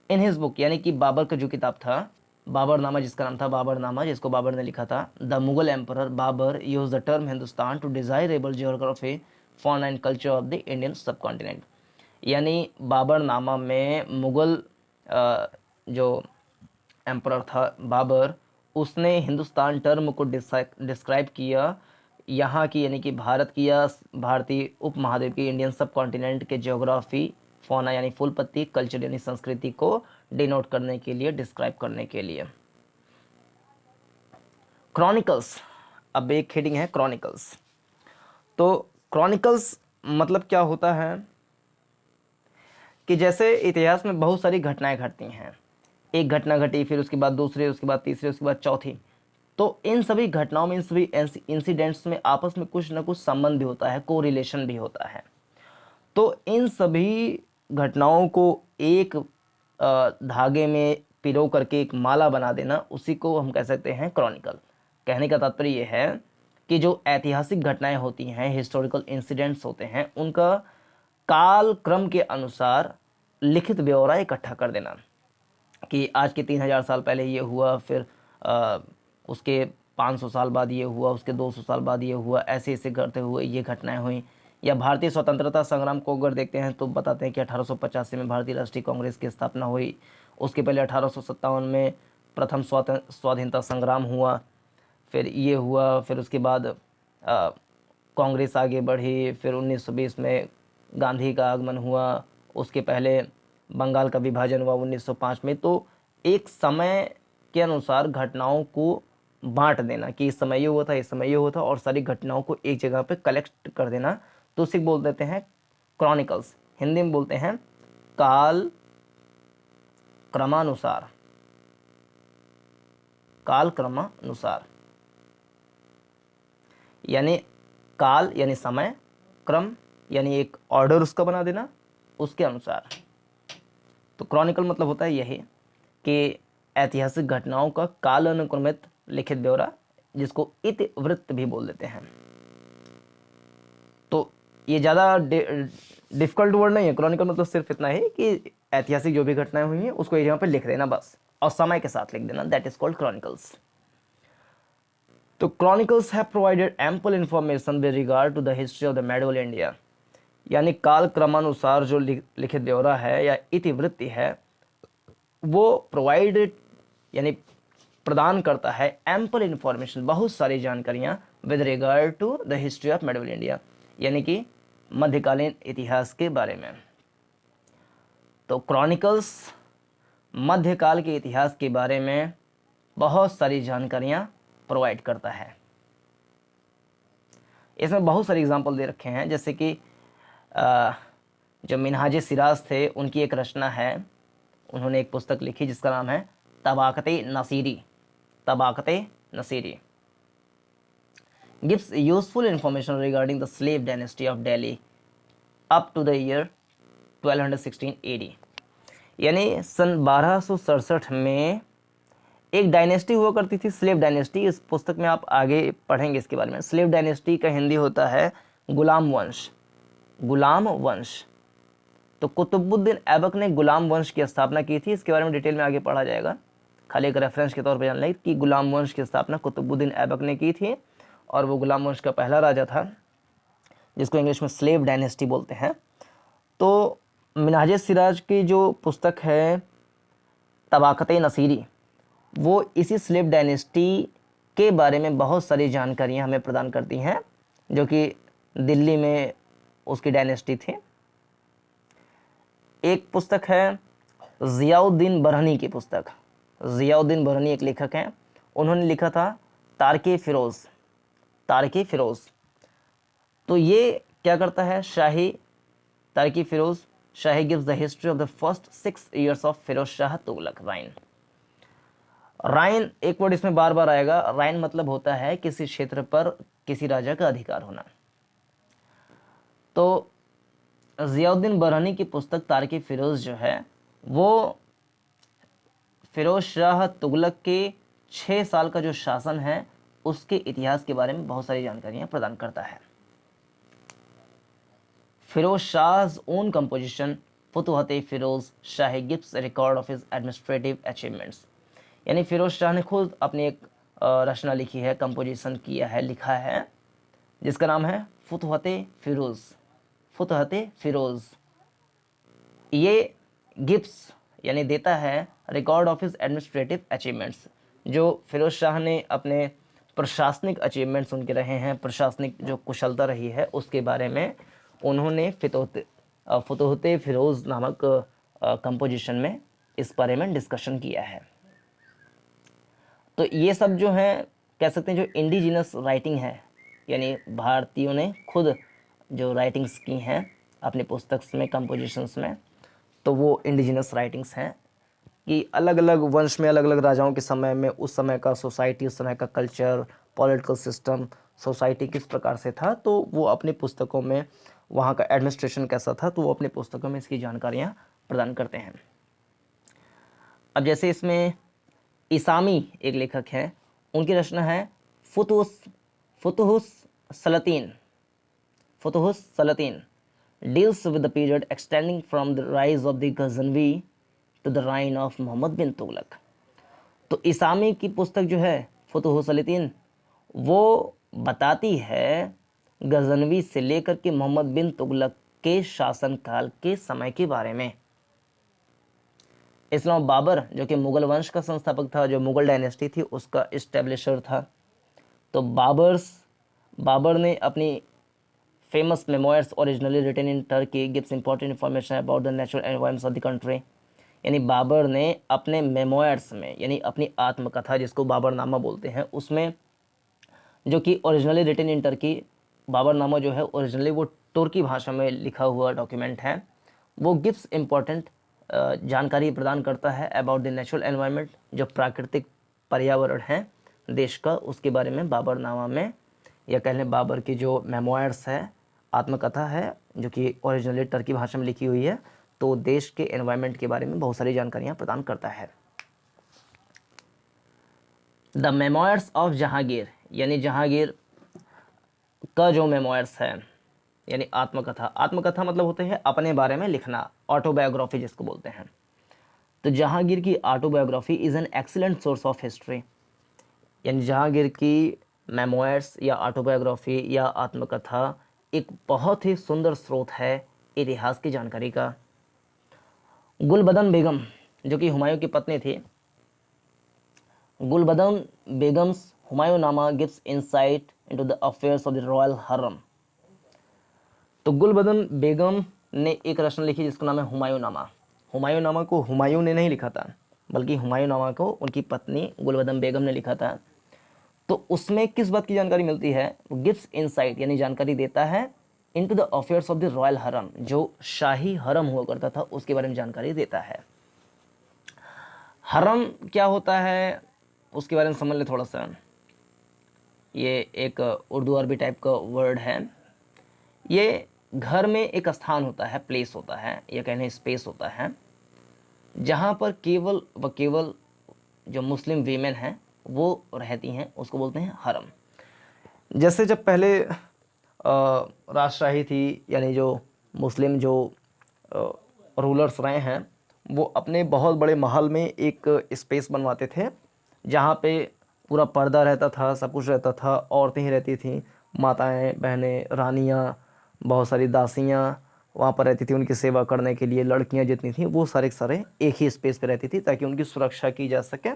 इन हिज बुक यानी कि बाबर का जो किताब था, बाबरनामा, जिसका नाम था बाबरनामा, जिसको बाबर ने लिखा था, the Mughal emperor Babur use the term Hindustan to desirable geography, fauna and culture of the Indian subcontinent. यानी बाबरनामा में मुगल जो एम्परर था बाबर, उसने हिंदुस्तान टर्म को डिस्क्राइब किया यहाँ की यानी कि भारत की या भारतीय उपमहाद्वीप की, इंडियन सब कॉन्टिनेंट के ज्योग्राफी, फौना यानी फूल पत्ती, कल्चर यानी संस्कृति को डिनोट करने के लिए, डिस्क्राइब करने के लिए। क्रॉनिकल्स, अब एक हेडिंग है क्रॉनिकल्स। तो क्रॉनिकल्स मतलब क्या होता है कि जैसे इतिहास में बहुत सारी घटनाएं घटती हैं, एक घटना घटी, फिर उसके बाद दूसरी, उसके बाद तीसरी, उसके बाद चौथी, तो इन सभी घटनाओं में, इन सभी इंसिडेंट्स में आपस में कुछ ना कुछ संबंध भी होता है, कोरिलेशन भी होता है। तो इन सभी घटनाओं को एक धागे में पिरो करके एक माला बना देना, उसी को हम कह सकते हैं क्रॉनिकल। कहने का तात्पर्य यह है कि जो ऐतिहासिक घटनाएं होती हैं, हिस्टोरिकल इंसिडेंट्स होते हैं, उनका काल क्रम के अनुसार लिखित ब्यौरा इकट्ठा कर देना कि आज के 3000 साल पहले ये हुआ, फिर उसके 500 साल बाद ये हुआ, उसके 200 साल बाद ये हुआ, ऐसे ऐसे करते हुए ये घटनाएं हुई। या भारतीय स्वतंत्रता संग्राम को अगर देखते हैं तो बताते हैं कि 1885 में भारतीय राष्ट्रीय कांग्रेस की स्थापना हुई, उसके पहले 1857 में प्रथम स्वाधीनता संग्राम हुआ, फिर ये हुआ, फिर उसके बाद कांग्रेस आगे बढ़ी, फिर 1920 में गांधी का आगमन हुआ, उसके पहले बंगाल का विभाजन हुआ 1905 में। तो एक समय के अनुसार घटनाओं को बांट देना कि इस समय ये हुआ था, इस समय ये हुआ था, और सारी घटनाओं को एक जगह पे कलेक्ट कर देना, तो उसे बोल देते हैं क्रॉनिकल्स। हिंदी में बोलते हैं काल क्रमानुसार, काल क्रमानुसार, यानी काल यानी समय, क्रम यानी एक ऑर्डर उसका बना देना उसके अनुसार। तो क्रॉनिकल मतलब होता है यही कि ऐतिहासिक घटनाओं का कालानुक्रमित लिखित ब्यौरा, जिसको इतिवृत्त भी बोल देते हैं। तो ये ज़्यादा डिफ़िकल्ट वर्ड नहीं है। क्रॉनिकल मतलब सिर्फ इतना ही कि ऐतिहासिक जो भी घटनाएं हुई हैं उसको यहाँ पर लिख देना बस, और समय के साथ लिख देना, दैट इज कॉल्ड क्रॉनिकल्स। तो chronicles have provided ample information with regard to the history of the medieval India, यानी काल क्रमानुसार जो लिखित ब्यौरा है या इतिवृत्ति है वो प्रोवाइडेड यानी प्रदान करता है एम्पल इंफॉर्मेशन, बहुत सारी जानकारियां with regard to the history of medieval India, यानी कि मध्यकालीन इतिहास के बारे में। तो क्रॉनिकल्स मध्यकाल के इतिहास के बारे में बहुत सारी जानकारियां प्रोवाइड करता है। इसमें बहुत सारे एग्जाम्पल दे रखे हैं, जैसे कि जो मिनहाज सिराज थे उनकी एक रचना है, उन्होंने एक पुस्तक लिखी जिसका नाम है तबाकते Nasiri. तबाकते Nasiri gives useful information regarding the slave dynasty of Delhi up to the year 1216 AD, यानी सन 1267 में एक डायनेस्टी हुआ करती थी, स्लेव डायनेस्टी। इस पुस्तक में आप आगे पढ़ेंगे इसके बारे में। स्लेव डायनेस्टी का हिंदी होता है गुलाम वंश। गुलाम वंश। तो कुतुबुद्दीन ऐबक ने गुलाम वंश की स्थापना की थी। इसके बारे में डिटेल में आगे पढ़ा जाएगा, खाली एक रेफरेंस के तौर पर जान लें कि गुलाम वंश की स्थापना कुतुबुद्दीन ऐबक ने की थी, और वो गुलाम वंश का पहला राजा था, जिसको इंग्लिश में स्लेव डायनेस्टी बोलते हैं। तो मिनहाज सिराज की जो पुस्तक है तबाकते नसीरी, वो इसी स्लेव डायनेस्टी के बारे में बहुत सारी जानकारियां हमें प्रदान करती हैं, जो कि दिल्ली में उसकी डायनेस्टी थी। एक पुस्तक है ज़ियाउद्दीन बरहनी की पुस्तक। ज़ियाउद्दीन बरहनी एक लेखक हैं, उन्होंने लिखा था तारके फिरोज़। तारके फिरोज़, तो ये क्या करता है, Shahi Tarikh Firoz, Shahi gives the history of the first 6 years of Firoz Shah Tughlaq. Reign, reign एक वर्ड इसमें बार बार आएगा। राइन मतलब होता है किसी क्षेत्र पर किसी राजा का अधिकार होना। तो ज़ियाउद्दीन बरहनी की पुस्तक तारके फिरोज़ जो है वो फिरोज शाह तुगलक के 6 साल का जो शासन है उसके इतिहास के बारे में बहुत सारी जानकारियां प्रदान करता है। फिरोज शाह's own composition Futuhat Firoz Shahi gives record of his administrative achievements, यानी फिरोज शाह ने खुद अपनी एक रचना लिखी है, कंपोजिशन किया है, लिखा है, जिसका नाम है फुतुहत फिरोज। फुतुहत फिरोज ये गिव्स यानी देता है record of his administrative achievements, जो फिरोज शाह ने अपने प्रशासनिक अचीवमेंट्स उनके रहे हैं, प्रशासनिक जो कुशलता रही है उसके बारे में उन्होंने फुतुहत फिरोज नामक कंपोजिशन में इस बारे में डिस्कशन किया है। तो ये सब जो है कह सकते हैं जो इंडिजिनस राइटिंग है, यानी भारतीयों ने खुद जो राइटिंग्स की हैं अपने पुस्तक में, कंपोजिशंस में, तो वो इंडिजिनस राइटिंग्स हैं कि अलग अलग वंश में, अलग अलग राजाओं के समय में उस समय का सोसाइटी, उस समय का कल्चर, पॉलिटिकल सिस्टम, सोसाइटी किस प्रकार से था, तो वो अपनी पुस्तकों में, वहाँ का एडमिनिस्ट्रेशन कैसा था, तो वो अपनी पुस्तकों में इसकी जानकारियाँ प्रदान करते हैं। अब जैसे इसमें इसामी एक लेखक हैं, उनकी रचना है फुतुहुस सलातीन। फुतुहुस सलातीन deals with the period extending from the rise of the Ghazanvi to the reign of Mohammad bin Tughlaq. तो इसामी की पुस्तक जो है फुतुहुस सलातीन वो बताती है गजनवी से लेकर के मोहम्मद बिन तुगलक के शासनकाल के समय के बारे में। इस्लाम बाबर जो कि मुगल वंश का संस्थापक था, जो मुगल डायनेस्टी थी उसका इस्टेब्लिशर था, तो बाबर ने अपनी famous memoirs originally written in Turkey gives important information about the natural environments of the country, यानी बाबर ने अपने मेमोयर्स में, यानी अपनी आत्मकथा जिसको बाबरनामा बोलते हैं, उसमें जो कि originally written in Turki, Baburnama जो है ओरिजिनली वो तुर्की भाषा में लिखा हुआ डॉक्यूमेंट है, वो गिव्स इम्पॉर्टेंट जानकारी प्रदान करता है अबाउट द नेचुरल एनवायरनमेंट, जो प्राकृतिक पर्यावरण है देश का, उसके बारे में बाबरनामा में, या कह लें बाबर की जो मेमोयर्स है, आत्मकथा है, जो कि ओरिजिनली टर्की भाषा में लिखी हुई है, तो देश के एनवायरनमेंट के बारे में बहुत सारी जानकारियाँ प्रदान करता है। द मेमोयर्स ऑफ जहांगीर, यानी जहांगीर का जो मेमोयर्स है, यानी आत्मकथा। आत्मकथा मतलब होते हैं अपने बारे में लिखना, ऑटोबायोग्राफी जिसको बोलते हैं। तो जहांगीर की autobiography is an excellent source of history, यानी जहांगीर की मेमोयर्स या ऑटोबायोग्राफी या आत्मकथा एक बहुत ही सुंदर स्रोत है इतिहास की जानकारी का। गुलबदन बेगम जो कि हुमायूं की पत्नी थी, Gulbadan Begum's Humayunnama gives insight into the affairs of the royal harem. तो गुलबदन बेगम ने एक रचना लिखी जिसका नाम है हुमायूंनामा। हुमायूंनामा को हुमायूं ने नहीं लिखा था, बल्कि हुमायूंनामा को उनकी पत्नी गुलबदन बेगम ने लिखा था। तो उसमें किस बात की जानकारी मिलती है? गिव्स इंसाइट यानी जानकारी देता है into the affairs of the royal हरम, जो शाही हरम हुआ करता था उसके बारे में जानकारी देता है। हरम क्या होता है उसके बारे में समझ ले थोड़ा सा। ये एक उर्दू अरबी टाइप का वर्ड है। ये घर में एक स्थान होता है, प्लेस होता है, या कहने स्पेस होता है, जहाँ पर केवल व केवल जो मुस्लिम वीमेन हैं वो रहती हैं, उसको बोलते हैं हरम। जैसे जब पहले राजशाही थी, यानी जो मुस्लिम जो रूलर्स रहे हैं, वो अपने बहुत बड़े महल में एक स्पेस बनवाते थे जहाँ पे पूरा पर्दा रहता था, सब कुछ रहता था, औरतें ही रहती थीं, माताएं, बहनें, रानियाँ, बहुत सारी दासियाँ वहाँ पर रहती थी उनकी सेवा करने के लिए। लड़कियाँ जितनी थीं वो सारे के सारे एक ही स्पेस पे रहती थी ताकि उनकी सुरक्षा की जा सके।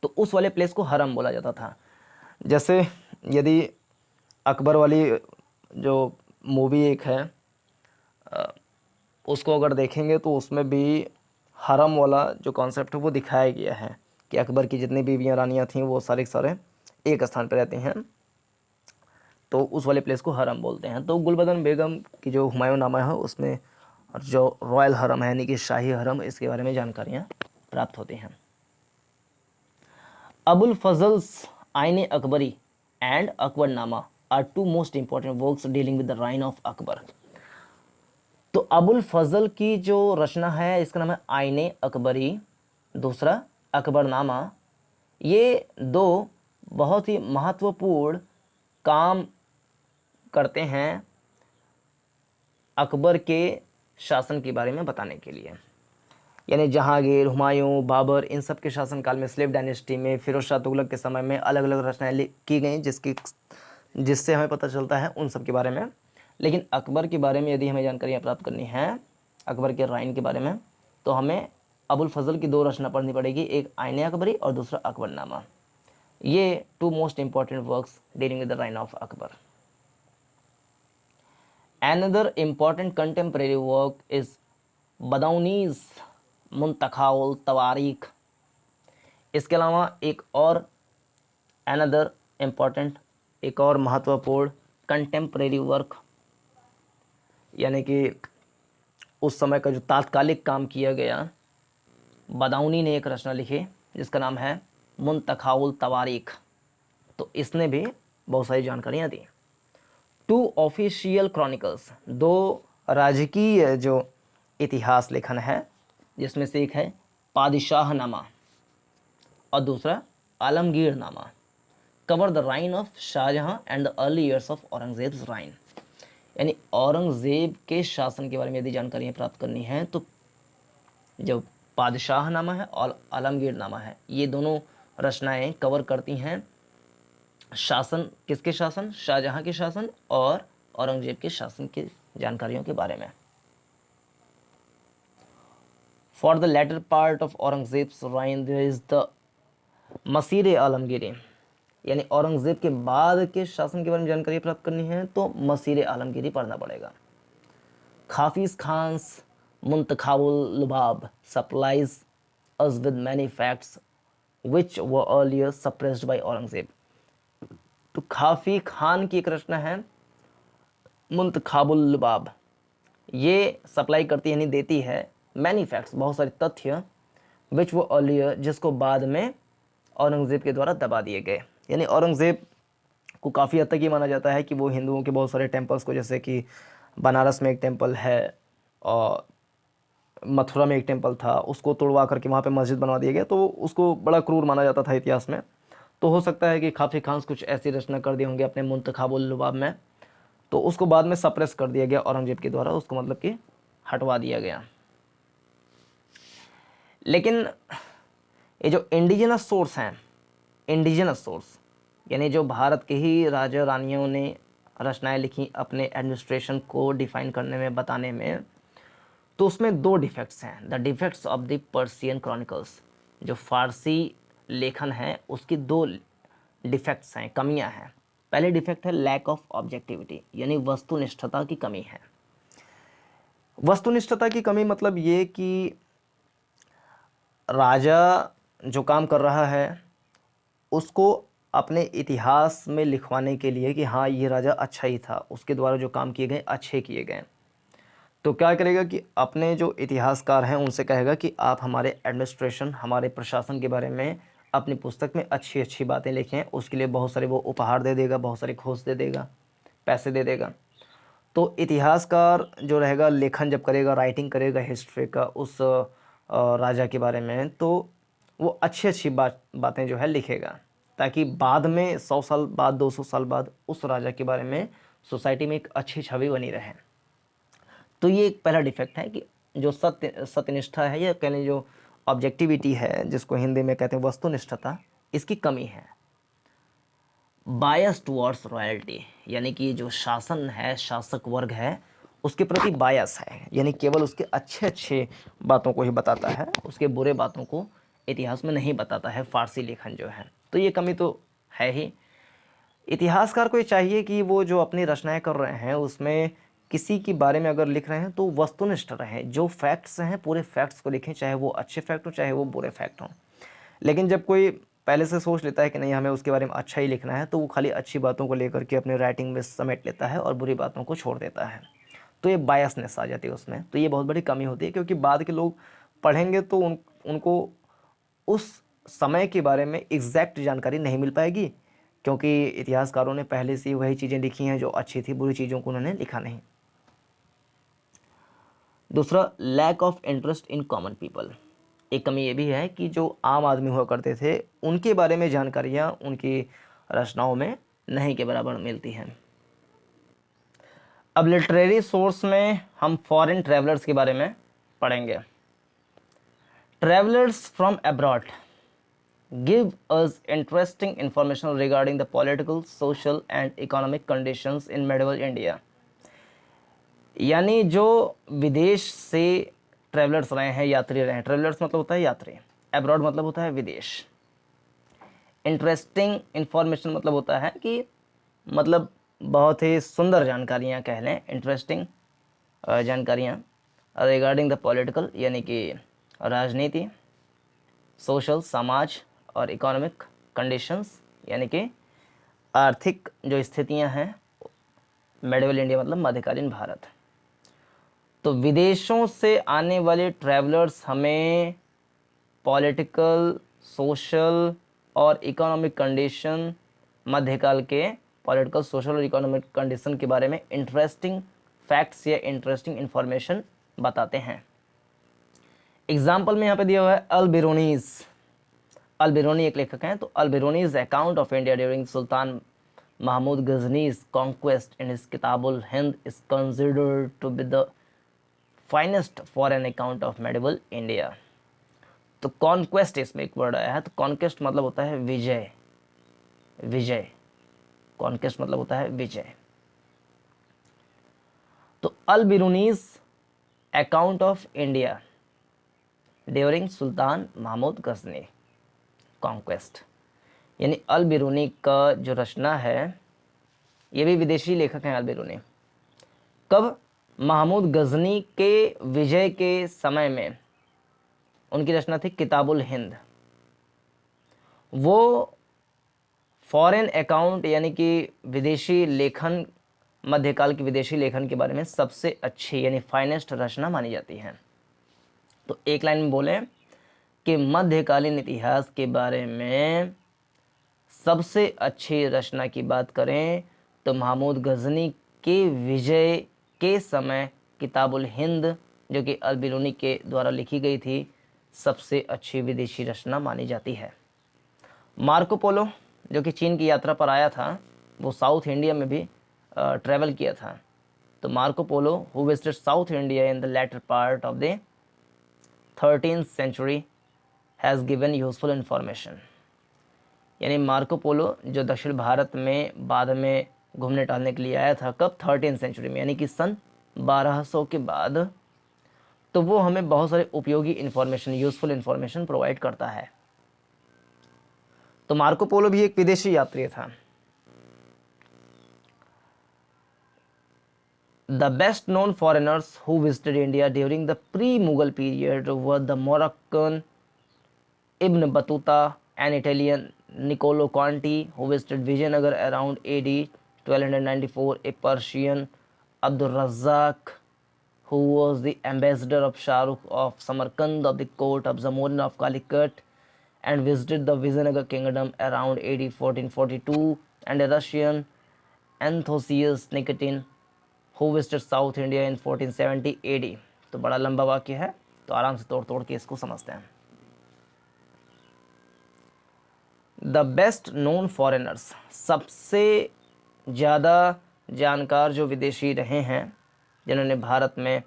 तो उस वाले प्लेस को हरम बोला जाता था। जैसे यदि अकबर वाली जो मूवी एक है उसको अगर देखेंगे तो उसमें भी हरम वाला जो कॉन्सेप्ट है वो दिखाया गया है कि अकबर की जितनी बीवियाँ रानियाँ थीं वो सारे के सारे एक स्थान पर रहती हैं, तो उस वाले प्लेस को हरम बोलते हैं। तो गुलबदन बेगम की जो हुमायूंनामा है उसमें जो रॉयल हरम है यानी कि शाही हरम, इसके बारे में जानकारियाँ प्राप्त होती हैं। Abul Fazl's Ain Akbari and Akbarnama are two most important works dealing with the reign of Akbar. तो अबुल फजल की जो रचना है इसका नाम है आइन अकबरी, दूसरा अकबरनामा। ये दो बहुत ही महत्वपूर्ण काम करते हैं अकबर के शासन के बारे में बताने के लिए। यानी जहांगीर, हुमायूं, बाबर, इन सब के शासनकाल में, स्लेव डायनेस्टी में, फिरोज शाह तुगलक के समय में अलग अलग रचनाएं की गई जिससे हमें पता चलता है उन सब के बारे में। लेकिन अकबर के बारे में यदि हमें जानकारियाँ प्राप्त करनी है, अकबर के राइन के बारे में, तो हमें अबुल फजल की दो रचना पढ़नी पड़ेगी, एक आइन अकबरी और दूसरा अकबरनामा। ये two most important works dealing with the reign of Akbar. Another important contemporary work is Badauni's Muntakhabul Tawarikh. इसके अलावा एक और अनदर इम्पॉर्टेंट, एक और महत्वपूर्ण कंटेम्प्रेरी वर्क, यानी कि उस समय का जो तात्कालिक काम किया गया, बदाउनी ने एक रचना लिखी जिसका नाम है मुंतखाउल तवारीख। तो इसने भी बहुत सारी जानकारियाँ दी। टू ऑफिशियल क्रॉनिकल्स, दो राजकीय जो इतिहास लेखन है, जिसमें से एक है पादिशाहनामा और दूसरा Alamgirnama, cover the reign of Shahjahan and the early years of Aurangzeb's reign. यानी औरंगजेब के शासन के बारे में यदि जानकारियाँ प्राप्त करनी है तो जो पादिशाहनामा है और आलमगीरनामा है, ये दोनों रचनाएं कवर करती हैं शासन, किसके शासन? शाहजहां के शासन और औरंगजेब के शासन की जानकारियों के बारे में। For the latter part of Aurangzeb's reign there is the Maasir Alamgiri, यानी औरंगजेब के बाद के शासन के बारे में जानकारी प्राप्त करनी है तो मसीर आलमगीरी पढ़ना पड़ेगा। Hafiz Khan's Muntakhabul Lubab supplies us with many facts which were earlier suppressed by Aurangzeb. तो खाफी खान की एक रचना है मुंतखाबुल लुबाब, ये सप्लाई करती यानी देती है मैनी फैक्ट्स, बहुत सारे तथ्य, विच वो अर्लियर, जिसको बाद में औरंगज़ेब के द्वारा दबा दिए गए। यानी औरंगज़ेब को काफ़ी हद तक ये माना जाता है कि वो हिंदुओं के बहुत सारे टेम्पल्स को, जैसे कि बनारस में एक टेम्पल है और मथुरा में एक टेम्पल था, उसको तोड़वा करके वहाँ पे मस्जिद बनवा दिया गया, तो उसको बड़ा क्रूर माना जाता था इतिहास में। तो हो सकता है कि काफ़ी खान कुछ ऐसी रचना कर दिए होंगे अपने मुंतखाबुल लुबाब में, तो उसको बाद में सप्रेस कर दिया गया औरंगजेब के द्वारा, उसको मतलब कि हटवा दिया गया। लेकिन ये जो इंडिजिनस सोर्स हैं, इंडिजिनस सोर्स यानी जो भारत के ही राजा रानियों ने रचनाएं लिखी अपने एडमिनिस्ट्रेशन को डिफाइन करने में, बताने में, तो उसमें दो डिफेक्ट्स हैं। The defects of the Persian chronicles, जो फारसी लेखन है उसकी दो डिफेक्ट्स हैं, कमियां हैं। पहले डिफेक्ट है लैक ऑफ ऑब्जेक्टिविटी, यानी वस्तुनिष्ठता की कमी है। वस्तुनिष्ठता की कमी मतलब ये कि राजा जो काम कर रहा है उसको अपने इतिहास में लिखवाने के लिए कि हाँ ये राजा अच्छा ही था, उसके द्वारा जो काम किए गए अच्छे किए गए, तो क्या करेगा कि अपने जो इतिहासकार हैं उनसे कहेगा कि आप हमारे एडमिनिस्ट्रेशन, हमारे प्रशासन के बारे में अपनी पुस्तक में अच्छी अच्छी बातें लिखें। उसके लिए बहुत सारे वो उपहार दे देगा, बहुत सारे घूस दे देगा, पैसे दे देगा। तो इतिहासकार जो रहेगा, लेखन जब करेगा, राइटिंग करेगा हिस्ट्री का उस राजा के बारे में, तो वो अच्छी अच्छी बातें जो है लिखेगा, ताकि बाद में 100 साल बाद, 200 साल बाद उस राजा के बारे में सोसाइटी में एक अच्छी छवि बनी रहे। तो ये एक पहला डिफेक्ट है कि जो सत्यनिष्ठा है, या कह लें जो ऑब्जेक्टिविटी है, जिसको हिंदी में कहते हैं वस्तुनिष्ठता, इसकी कमी है। बायस टुवर्ड्स रॉयल्टी, यानी कि जो शासन है, शासक वर्ग है, उसके प्रति बायस है, यानी केवल उसके अच्छे अच्छे बातों को ही बताता है, उसके बुरे बातों को इतिहास में नहीं बताता है फारसी लेखन जो है। तो ये कमी तो है ही। इतिहासकार को ये चाहिए कि वो जो अपनी रचनाएं कर रहे हैं उसमें किसी के बारे में अगर लिख रहे हैं तो वस्तुनिष्ठ रहें, जो फैक्ट्स हैं पूरे फैक्ट्स को लिखें, चाहे वो अच्छे फैक्ट हो चाहे वो बुरे फैक्ट हों। लेकिन जब कोई पहले से सोच लेता है कि नहीं हमें उसके बारे में अच्छा ही लिखना है, तो वो खाली अच्छी बातों को लेकर के अपनी राइटिंग में समेट लेता है और बुरी बातों को छोड़ देता है। तो ये बायसनेस आ जाती है उसमें। तो ये बहुत बड़ी कमी होती है, क्योंकि बाद के लोग पढ़ेंगे तो उनको उस समय के बारे में एग्जैक्ट जानकारी नहीं मिल पाएगी, क्योंकि इतिहासकारों ने पहले से वही चीज़ें लिखी हैं जो अच्छी थी, बुरी चीज़ों को उन्होंने लिखा नहीं। दूसरा, lack of interest in common people. एक कमी ये भी है कि जो आम आदमी हुआ करते थे उनके बारे में जानकारियाँ उनकी रचनाओं में नहीं के बराबर मिलती हैं। अब लिटरेरी सोर्स में हम फॉरेन ट्रैवलर्स के बारे में पढ़ेंगे। Travellers from abroad give us interesting information regarding the political, social and economic conditions in medieval India। यानी जो विदेश से ट्रैवलर्स रहे हैं, यात्री रहे हैं, ट्रैवलर्स मतलब होता है यात्री, अब्रॉड मतलब होता है विदेश। इंटरेस्टिंग इन्फॉर्मेशन मतलब होता है कि मतलब बहुत ही सुंदर जानकारियाँ कह लें, इंटरेस्टिंग जानकारियाँ रिगार्डिंग द पॉलिटिकल यानी कि राजनीति, सोशल समाज, और इकोनॉमिक कंडीशंस यानी कि आर्थिक जो स्थितियां हैं मेडिवल इंडिया मतलब मध्यकालीन भारत। तो विदेशों से आने वाले ट्रैवलर्स हमें पॉलिटिकल, सोशल और इकोनॉमिक कंडीशन, मध्यकाल के पॉलिटिकल, सोशल और इकोनॉमिक कंडीशन के बारे में इंटरेस्टिंग फैक्ट्स या इंटरेस्टिंग इंफॉर्मेशन बताते हैं। एग्जाम्पल में यहाँ पे दिया हुआ है अल-बिरूनीज़। अल-बिरूनी एक लेखक हैं, तो Al-Biruni's account of India during Sultan Mahmud Ghazni's conquest in his Kitabul Hind is considered to be the finest foreign account of medieval India. तो कॉन्क्वेस्ट इसमें एक वर्ड आया है, तो कॉन्क्वेस्ट मतलब होता है विजय, विजय, कॉन्क्वेस्ट मतलब होता है विजय। तो Al-Biruni's account of India during Sultan Mahmud Ghazni conquest, यानी अल-बिरूनी का जो रचना है, ये भी विदेशी लेखक हैं अल-बिरूनी। कब? महमूद गजनी के विजय के समय में उनकी रचना थी किताबुल हिंद। वो फॉरेन अकाउंट यानी कि विदेशी लेखन, मध्यकाल की विदेशी लेखन के बारे में सबसे अच्छी यानी फाइनेस्ट रचना मानी जाती है। तो एक लाइन में बोले कि मध्यकालीन इतिहास के बारे में सबसे अच्छी रचना की बात करें तो महमूद गजनी के विजय के समय किताबुल हिंद, जो कि अल-बिरूनी के द्वारा लिखी गई थी, सबसे अच्छी विदेशी रचना मानी जाती है। मार्को पोलो जो कि चीन की यात्रा पर आया था, वो साउथ इंडिया में भी ट्रैवल किया था। तो Marco Polo who visited South India in the latter part of the 13th century has given useful information. यानी मार्को पोलो जो दक्षिण भारत में बाद में घूमने टहलने के लिए आया था, कब? 13th सेंचुरी में, यानी कि सन 1200 के बाद। तो वो हमें बहुत सारे उपयोगी इन्फॉर्मेशन, यूजफुल इन्फॉर्मेशन प्रोवाइड करता है। तो मार्को पोलो भी एक विदेशी यात्री था। The best known foreigners who visited India during the pre-Mughal period were the Moroccan Ibn Battuta, an Italian Niccolo Conti who visited Vijayanagar around AD 1294, a Persian Abdul Razzaq who was the ambassador of Shah Rukh of Samarkand of the court of Zamorin of Calicut and visited the Vijayanagar kingdom around AD 1442, and a Russian Anthosius Nikitin who visited South India in 1470 AD। तो बड़ा लंबा वाक्य है, तो आराम से तोड़ तोड़ के इसको समझते हैं। द बेस्ट नोन फॉरेनर्स, सबसे ज़्यादा जानकार जो विदेशी रहे हैं जिन्होंने भारत में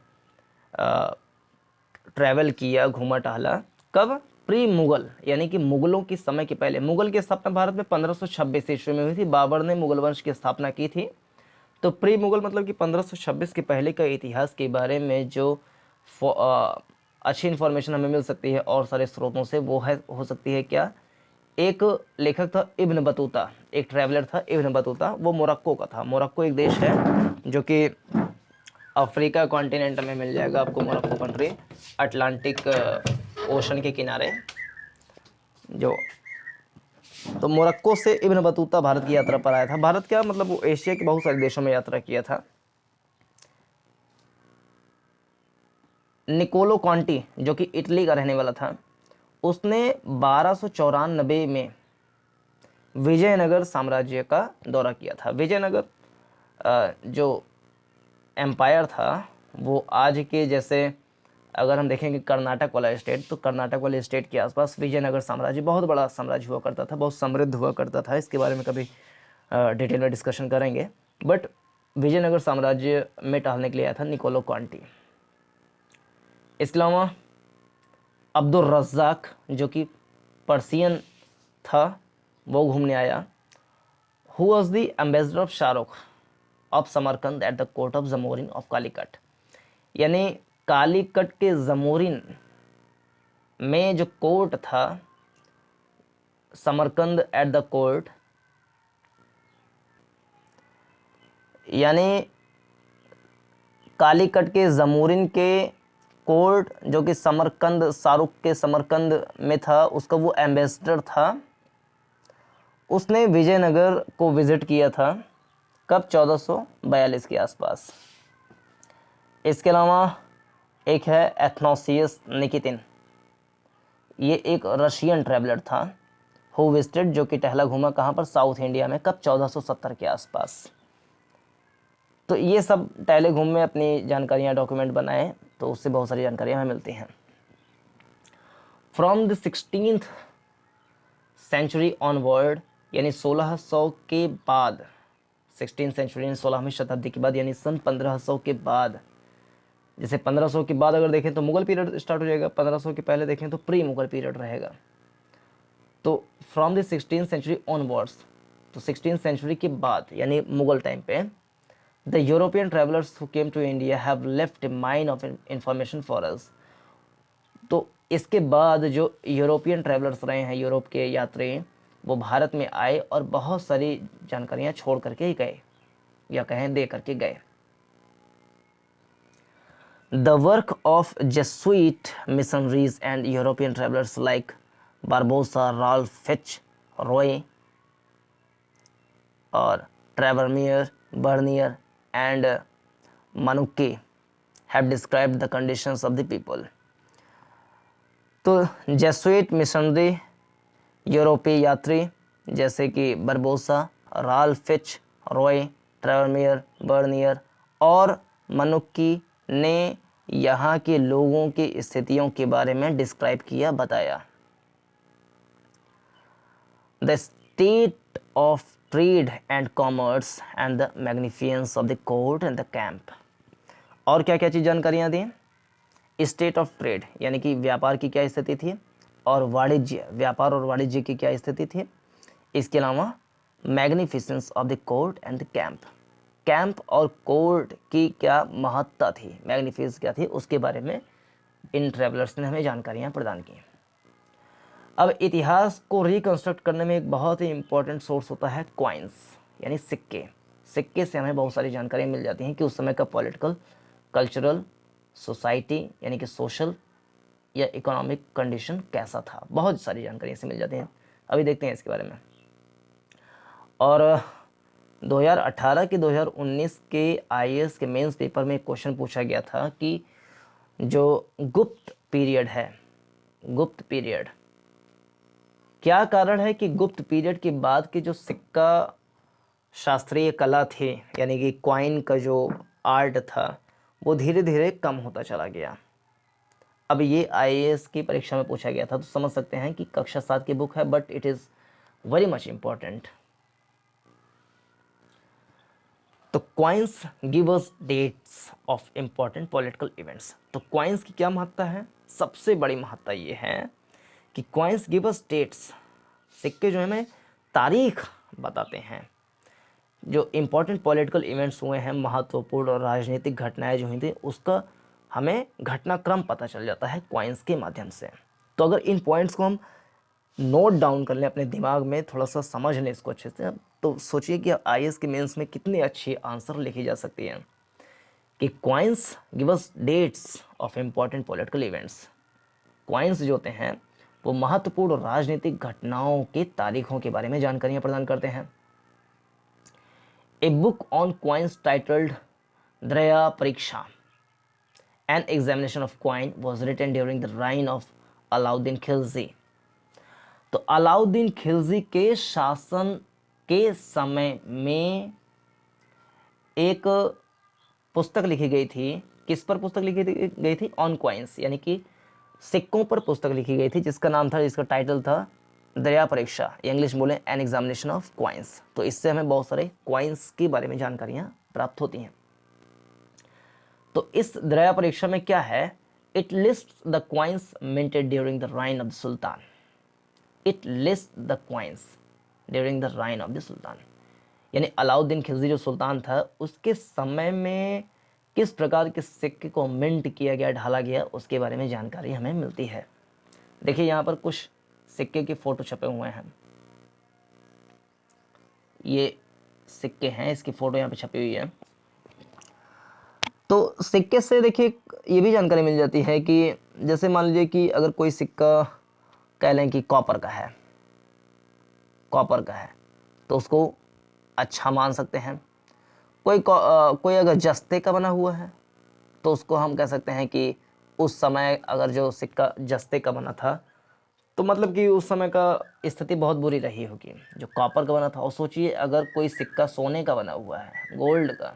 ट्रैवल किया, घूमा टहला, कब? प्री मुगल, यानी कि मुगलों की समय के पहले। मुगल की स्थापना भारत में 1526 ईस्वी में हुई थी। बाबर ने मुगल वंश की स्थापना की थी। तो प्री मुगल मतलब कि 1526 के पहले का इतिहास के बारे में जो अच्छी इन्फॉर्मेशन हमें मिल सकती है और सारे स्रोतों से, वो है हो सकती है क्या? एक लेखक था इब्न बतूता, एक ट्रैवलर था इब्न बतूता, वो मोरक्को का था। मोरक्को एक देश है जो कि अफ्रीका कॉन्टिनेंट में मिल जाएगा आपको। मोरक्को कंट्री अटलांटिक ओशन के किनारे जो। तो मोरक्को से इब्न बतूता भारत की यात्रा पर आया था। भारत क्या मतलब, वो एशिया के बहुत सारे देशों में यात्रा किया था। निकोलो कॉन्टी जो कि इटली का रहने वाला था, उसने 1294 में विजयनगर साम्राज्य का दौरा किया था। विजयनगर जो एम्पायर था वो आज के जैसे अगर हम देखेंगे कर्नाटक वाला स्टेट, तो कर्नाटक वाले स्टेट के आसपास विजयनगर साम्राज्य बहुत बड़ा साम्राज्य हुआ करता था, बहुत समृद्ध हुआ करता था। इसके बारे में कभी डिटेल में डिस्कशन करेंगे। बट विजयनगर साम्राज्य में टहलने के लिए आया था निकोलो कॉन्टी। इसके अलावा अब्दुल रज़्ज़ाक जो कि पर्सियन था, वो घूमने आया। Who was the ambassador of Shahrukh of Samarkand at the court of Zamorin of Calicut, यानी कालीकट के जमोरिन में जो कोर्ट था, समरकंद एट द कोर्ट, यानी कालीकट के जमोरिन के कोर्ट जो कि समरकंद, शाहरुख के समरकंद में था, उसका वो एम्बेसडर था। उसने विजयनगर को विजिट किया था, कब? 1442 के आसपास। इसके अलावा एक है एथनोसियस निकितिन, ये एक रशियन ट्रैवलर था। हु विजिटेड जो कि टहला घूमा कहाँ पर? साउथ इंडिया में, कब? 1470 के आसपास। तो ये सब टहले घूम में अपनी जानकारियाँ डॉक्यूमेंट बनाए, तो उससे बहुत सारी जानकारियाँ हमें मिलती हैं। From the 16th century onward, यानी 1600 के बाद, 16th सेंचुरी यानी 16वीं शताब्दी के बाद, यानी सन 1500 के बाद। जैसे 1500 के बाद अगर देखें तो मुगल पीरियड स्टार्ट हो जाएगा, 1500 के पहले देखें तो प्री मुगल पीरियड रहेगा। तो from the 16th century onwards, तो 16th सेंचुरी के बाद यानी मुगल टाइम पे, the European travellers who came to India have left a mine of information for us. तो इसके बाद जो यूरोपियन ट्रैवलर्स रहे हैं, यूरोप के यात्री, वो भारत में आए और बहुत सारी जानकारियाँ छोड़ करके ही गए, या कहें दे करके गए। The work of Jesuit missionaries and European travelers like Barbosa, Ralph Fitch, Roy, or Tavernier, Bernier, and Manuki have described the conditions of the people. तो जेसुइट मिशनरी, यूरोपीय यात्री जैसे कि Barbosa, Ralph Fitch, Roe, Tavernier, Bernier और Manucci ने यहाँ के लोगों की स्थितियों के बारे में डिस्क्राइब किया, बताया। The state of trade and commerce and the magnificence of the court and the camp. और क्या क्या चीज़ जानकारियाँ दी? स्टेट ऑफ ट्रेड यानी कि व्यापार की क्या स्थिति थी, और वाणिज्य, व्यापार और वाणिज्य की क्या स्थिति थी। इसके अलावा magnificence of the court and the camp, camp और कोर्ट की क्या महत्ता थी, मैग्निफिसेंस क्या थी, उसके बारे में इन ट्रेवलर्स ने हमें जानकारियाँ प्रदान की। अब इतिहास को रिकंस्ट्रक्ट करने में एक बहुत ही इंपॉर्टेंट सोर्स होता है क्वाइंस, यानी सिक्के। सिक्के से हमें बहुत सारी जानकारियाँ मिल जाती हैं कि उस समय का पॉलिटिकल, कल्चरल, सोसाइटी यानी कि सोशल या इकोनॉमिक कंडीशन कैसा था। बहुत सारी जानकारियाँ से मिल जाती हैं। अभी देखते हैं इसके बारे में। और 2018 के 2019 के आईएएस के मेंस पेपर में एक क्वेश्चन पूछा गया था कि जो गुप्त पीरियड है, गुप्त पीरियड, क्या कारण है कि गुप्त पीरियड के बाद के जो सिक्का शास्त्रीय कला थी यानी कि क्वाइन का जो आर्ट था वो धीरे धीरे कम होता चला गया। अब ये आईएएस की परीक्षा में पूछा गया था, तो समझ सकते हैं कि कक्षा 7 की बुक है, but it is very much important. तो coins give us dates of important political events. तो क्वाइंस की क्या महत्ता है? सबसे बड़ी महत्ता ये है कि क्वाइंस गिव अस डेट्स, सिक्के जो है हमें तारीख बताते हैं। जो इम्पोर्टेंट पॉलिटिकल इवेंट्स हुए हैं, महत्वपूर्ण और राजनीतिक घटनाएं जो हुई थी, उसका हमें घटनाक्रम पता चल जाता है क्वाइंस के माध्यम से। तो अगर इन पॉइंट्स को हम नोट डाउन कर लें अपने दिमाग में, थोड़ा सा समझ लें इसको अच्छे से, तो सोचिए कि आईएएस के मेंस में कितनी अच्छी आंसर लिखी जा सकती है कि coins give us dates of important political events. Coins जो होते हैं वो महत्वपूर्ण राजनीतिक घटनाओं के तारीखों के बारे में जानकारियाँ प्रदान करते हैं। A book on coins titled Drya Pariksha, an examination of coin, was written during the reign of Alauddin Khilji. तो अलाउद्दीन खिलजी के शासन के समय में एक पुस्तक लिखी गई थी। किस पर पुस्तक लिखी गई थी? ऑन क्वाइंस, यानी कि सिक्कों पर पुस्तक लिखी गई थी, जिसका नाम था, जिसका टाइटल था दया परीक्षा, इंग्लिश बोले एन एग्जामिनेशन ऑफ क्वाइंस। तो इससे हमें बहुत सारे क्वाइंस के बारे में जानकारियाँ प्राप्त होती हैं। तो इस दया परीक्षा में क्या है? It list the coins minted during the reign of the sultan. It list the coins during the reign of the sultan, यानी अलाउद्दीन खिलजी जो सुल्तान था उसके समय में किस प्रकार के सिक्के को मिंट किया गया, ढाला गया, उसके बारे में जानकारी हमें मिलती है। देखिए यहाँ पर कुछ सिक्के की फ़ोटो छपे हुए हैं। ये सिक्के हैं, इसकी फ़ोटो यहाँ पे छपी हुई है। तो सिक्के से देखिए ये भी जानकारी मिल जाती है कि जैसे मान लीजिए कि अगर कोई सिक्का कह लें कि कॉपर का है, कॉपर का है, तो उसको अच्छा मान सकते हैं। कोई अगर जस्ते का बना हुआ है तो उसको हम कह सकते हैं कि उस समय अगर जो सिक्का जस्ते का बना था तो मतलब कि उस समय का स्थिति बहुत बुरी रही होगी, जो कॉपर का बना था। और सोचिए अगर कोई सिक्का सोने का बना हुआ है, गोल्ड का,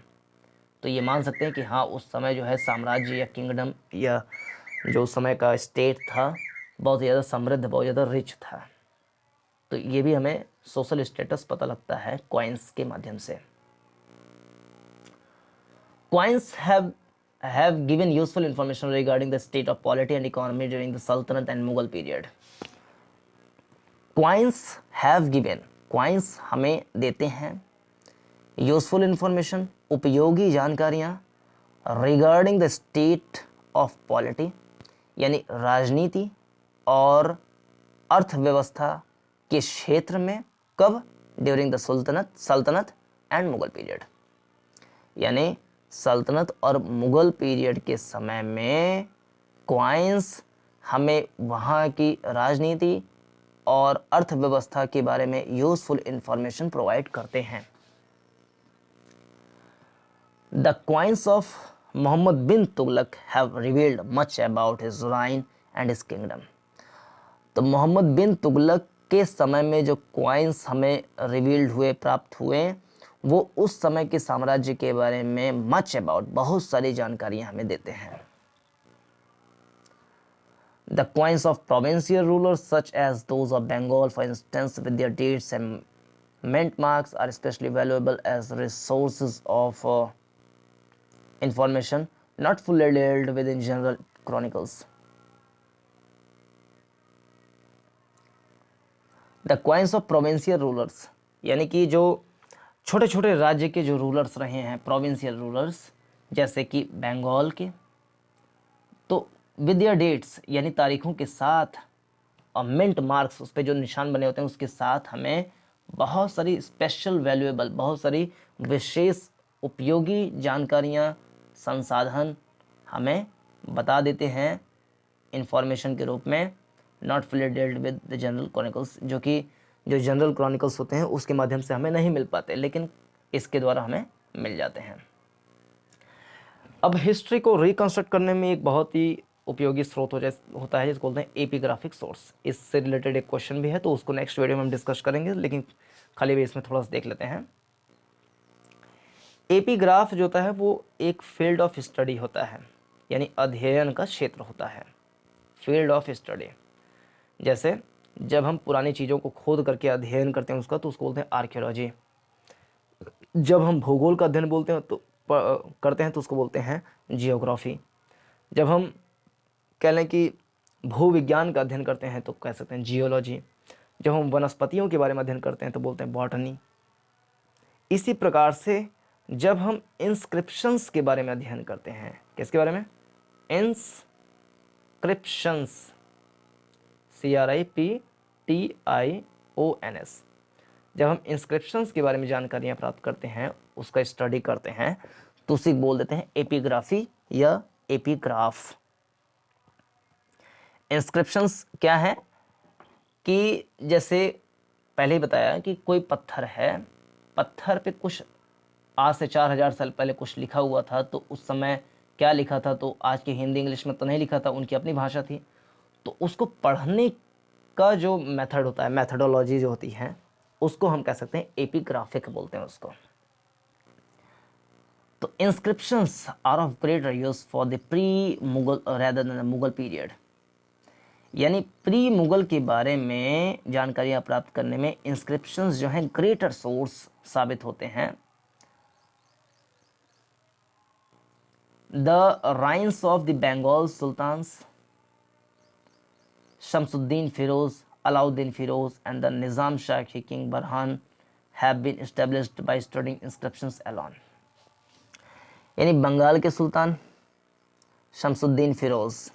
तो ये मान सकते हैं कि हाँ उस समय जो है साम्राज्य या किंगडम या जो उस समय का स्टेट था बहुत ज़्यादा समृद्ध, बहुत ज़्यादा रिच था। तो ये भी हमें सोशल स्टेटस पता लगता है कॉइन्स के माध्यम से। Coins have given useful information regarding the state of polity and economy during the Sultanate and Mughal period. Coins have given, coins हमें देते हैं यूजफुल इंफॉर्मेशन, उपयोगी जानकारियाँ, regarding the state of polity यानी राजनीति और अर्थव्यवस्था के क्षेत्र में, कब? ड्यूरिंग द सल्तनत एंड मुगल पीरियड, यानी सल्तनत और मुग़ल पीरियड के समय में क्वाइंस हमें वहाँ की राजनीति और अर्थव्यवस्था के बारे में यूजफुल इंफॉर्मेशन प्रोवाइड करते हैं। The coins of Mohammad bin Tughlaq have revealed much about his reign and his kingdom. तो मोहम्मद बिन तुगलक के समय में जो क्वाइंस हमें रिवील्ड हुए, प्राप्त हुए, वो उस समय के साम्राज्य के बारे में मच अबाउट, बहुत सारी जानकारियां हमें देते हैं। The coins of provincial rulers such as those of Bengal for instance with their dates and mint marks are especially valuable as resources of information not fully dealt with in general chronicles. The coins of provincial rulers, यानी कि जो छोटे छोटे राज्य के जो rulers रहे हैं, प्रोविंशियल रूलर्स, जैसे कि बंगाल के, तो विद देयर डेट्स यानी तारीखों के साथ और मिंट मार्क्स, उस पर जो निशान बने होते हैं उसके साथ हमें बहुत सारी स्पेशल वैल्यूएबल, बहुत सारी विशेष उपयोगी जानकारियाँ, संसाधन हमें बता देते हैं इंफॉर्मेशन के रूप में, not fully dealt with the general chronicles, जो कि जो जनरल क्रॉनिकल्स होते हैं उसके माध्यम से हमें नहीं मिल पाते, लेकिन इसके द्वारा हमें मिल जाते हैं। अब हिस्ट्री को रिकंस्ट्रक्ट करने में एक बहुत ही उपयोगी स्रोत होता है जिसको बोलते हैं एपिग्राफिक सोर्स। इससे रिलेटेड एक क्वेश्चन भी है, तो उसको नेक्स्ट वीडियो में हम डिस्कस करेंगे, लेकिन खाली भी इसमें थोड़ा सा देख लेते हैं। एपिग्राफ जो होता है वो एक फील्ड ऑफ स्टडी होता है, यानी अध्ययन का क्षेत्र होता है, फील्ड ऑफ स्टडी। जैसे जब हम पुरानी चीज़ों को खोद करके अध्ययन करते हैं उसका, तो उसको बोलते हैं आर्कियोलॉजी। जब हम भूगोल का अध्ययन बोलते हैं तो करते हैं तो उसको बोलते हैं जियोग्राफी। जब हम कह लें कि भूविज्ञान का अध्ययन करते हैं तो कह सकते हैं जियोलॉजी। जब हम वनस्पतियों के बारे में अध्ययन करते हैं तो बोलते हैं बॉटनी। इसी प्रकार से जब हम इंस्क्रिप्शंस के बारे में अध्ययन करते हैं, किसके बारे में? Inscriptions, CRIPTIONS। जब हम इंस्क्रिप्शंस के बारे में जानकारियाँ प्राप्त करते हैं, उसका स्टडी करते हैं, तो उसे बोल देते हैं एपिग्राफी या एपिग्राफ। इंस्क्रिप्शंस क्या है कि जैसे पहले ही बताया कि कोई पत्थर है, पत्थर पे कुछ आज से 4000 साल पहले कुछ लिखा हुआ था, तो उस समय क्या लिखा था, तो आज के हिंदी इंग्लिश में तो नहीं लिखा था, उनकी अपनी भाषा थी, तो उसको पढ़ने का जो मेथड होता है, मेथडोलॉजी जो होती है, उसको हम कह सकते हैं एपिग्राफिक बोलते हैं उसको। तो inscriptions are of greater use for the pre Mughal rather than the Mughal period, यानी प्री मुगल के बारे में जानकारियाँ प्राप्त करने में इंस्क्रिप्शंस जो हैं ग्रेटर सोर्स साबित होते हैं। The reigns of the Bengal sultans Shamsuddin Firoz, Alauddin Firoz and the Nizam Shah king Burhan have been established by studying inscriptions alone, यानी बंगाल के सुल्तान शमसुद्दीन फिरोज,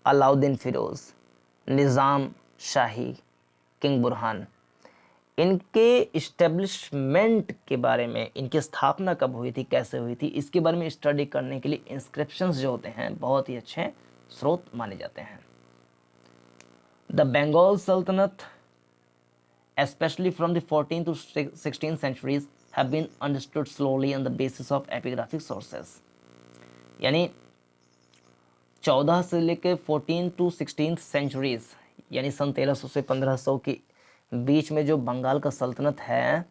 अलाउद्दीन फिरोज, निज़ाम शाही, किंग बुरहान, इनके इस्टेब्लिशमेंट के बारे में, इनकी स्थापना कब हुई थी, कैसे हुई थी, इसके बारे में स्टडी करने के लिए इंस्क्रिप्शंस जो होते हैं बहुत ही अच्छे स्रोत माने जाते हैं। द बंगाल सल्तनत especially from the 14th to 16th centuries have been understood slowly on the basis of epigraphic sources, यानी 14 से लेकर 14 टू 16th सेंचुरीज, यानी सन 1300 से 1500 के बीच में जो बंगाल का सल्तनत है,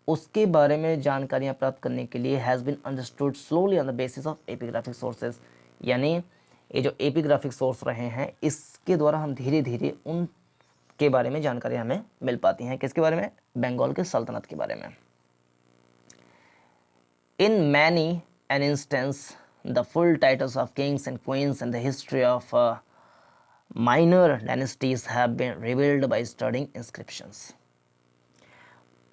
उसके बारे में जानकारियाँ प्राप्त करने के लिए has been understood slowly on the basis of epigraphic sources, यानी ये जो एपिग्राफिक सोर्स रहे हैं, इसके द्वारा हम धीरे धीरे उन के बारे में जानकारी हमें मिल पाती हैं। किसके बारे में? बंगाल के सल्तनत के बारे में। In many an instance the full titles of kings and queens and the history of minor dynasties have been revealed by studying inscriptions.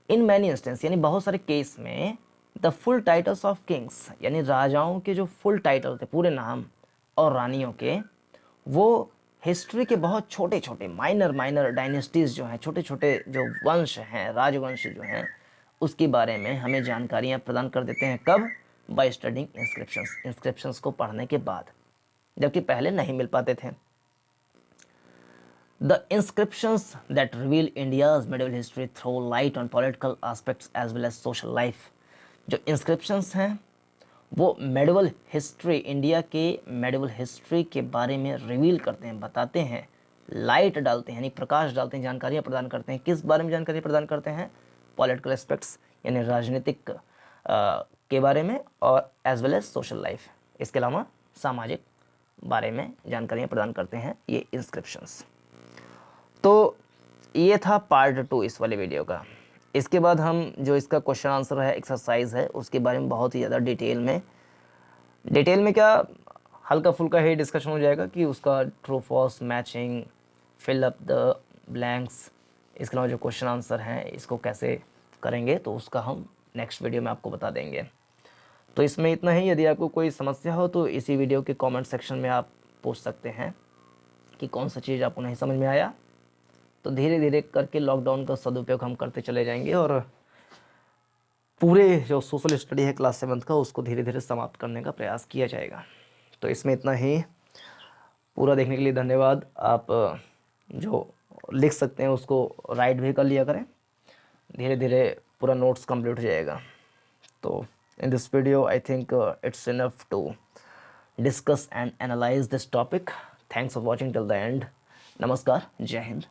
In many instance यानी बहुत सारे केस में the full titles of kings, यानी राजाओं के जो full title थे, पूरे नाम, और रानियों के, वो हिस्ट्री के बहुत छोटे छोटे माइनर डायनेस्टीज़ जो हैं, छोटे छोटे जो वंश हैं, राजवंश जो हैं, उसके बारे में हमें जानकारियाँ प्रदान कर देते हैं। कब? बाय स्टडिंग इंस्क्रिप्शंस, इंस्क्रिप्शंस को पढ़ने के बाद, जबकि पहले नहीं मिल पाते थे। The inscriptions that reveal India's medieval history throw light on political aspects as well as social life, जो इंस्क्रिप्शंस हैं वो मेडिवल हिस्ट्री, इंडिया के मेडिवल हिस्ट्री के बारे में रिवील करते हैं, बताते हैं, लाइट डालते हैं, यानी प्रकाश डालते हैं, जानकारियाँ प्रदान करते हैं। किस बारे में जानकारी प्रदान करते हैं? पॉलिटिकल एस्पेक्ट्स, यानी राजनीतिक के बारे में, और as well as social life, इसके अलावा सामाजिक बारे में जानकारियाँ प्रदान करते हैं ये इंस्क्रिप्शंस। तो ये था पार्ट 2 इस वाले वीडियो का। इसके बाद हम जो इसका क्वेश्चन आंसर है, एक्सरसाइज है, उसके बारे में बहुत ही ज़्यादा डिटेल में क्या, हल्का फुल्का ही डिस्कशन हो जाएगा कि उसका true false matching, fill up the blanks, इसके अलावा जो क्वेश्चन आंसर हैं इसको कैसे करेंगे तो उसका हम नेक्स्ट वीडियो में आपको बता देंगे। तो इसमें इतना ही। यदि आपको कोई समस्या हो तो इसी वीडियो के कमेंट सेक्शन में आप पूछ सकते हैं कि कौन सा चीज़ आपको नहीं समझ में आया। तो धीरे धीरे करके लॉकडाउन का सदुपयोग हम करते चले जाएंगे और पूरे जो सोशल स्टडी है क्लास 7 का उसको धीरे धीरे समाप्त करने का प्रयास किया जाएगा। तो इसमें इतना ही। पूरा देखने के लिए धन्यवाद। आप जो लिख सकते हैं उसको राइट भी कर लिया करें, धीरे धीरे पूरा नोट्स कंप्लीट हो जाएगा। तो in this video I think it's enough to discuss and analyze this topic. Thanks for watching till the end. नमस्कार, जय हिंद।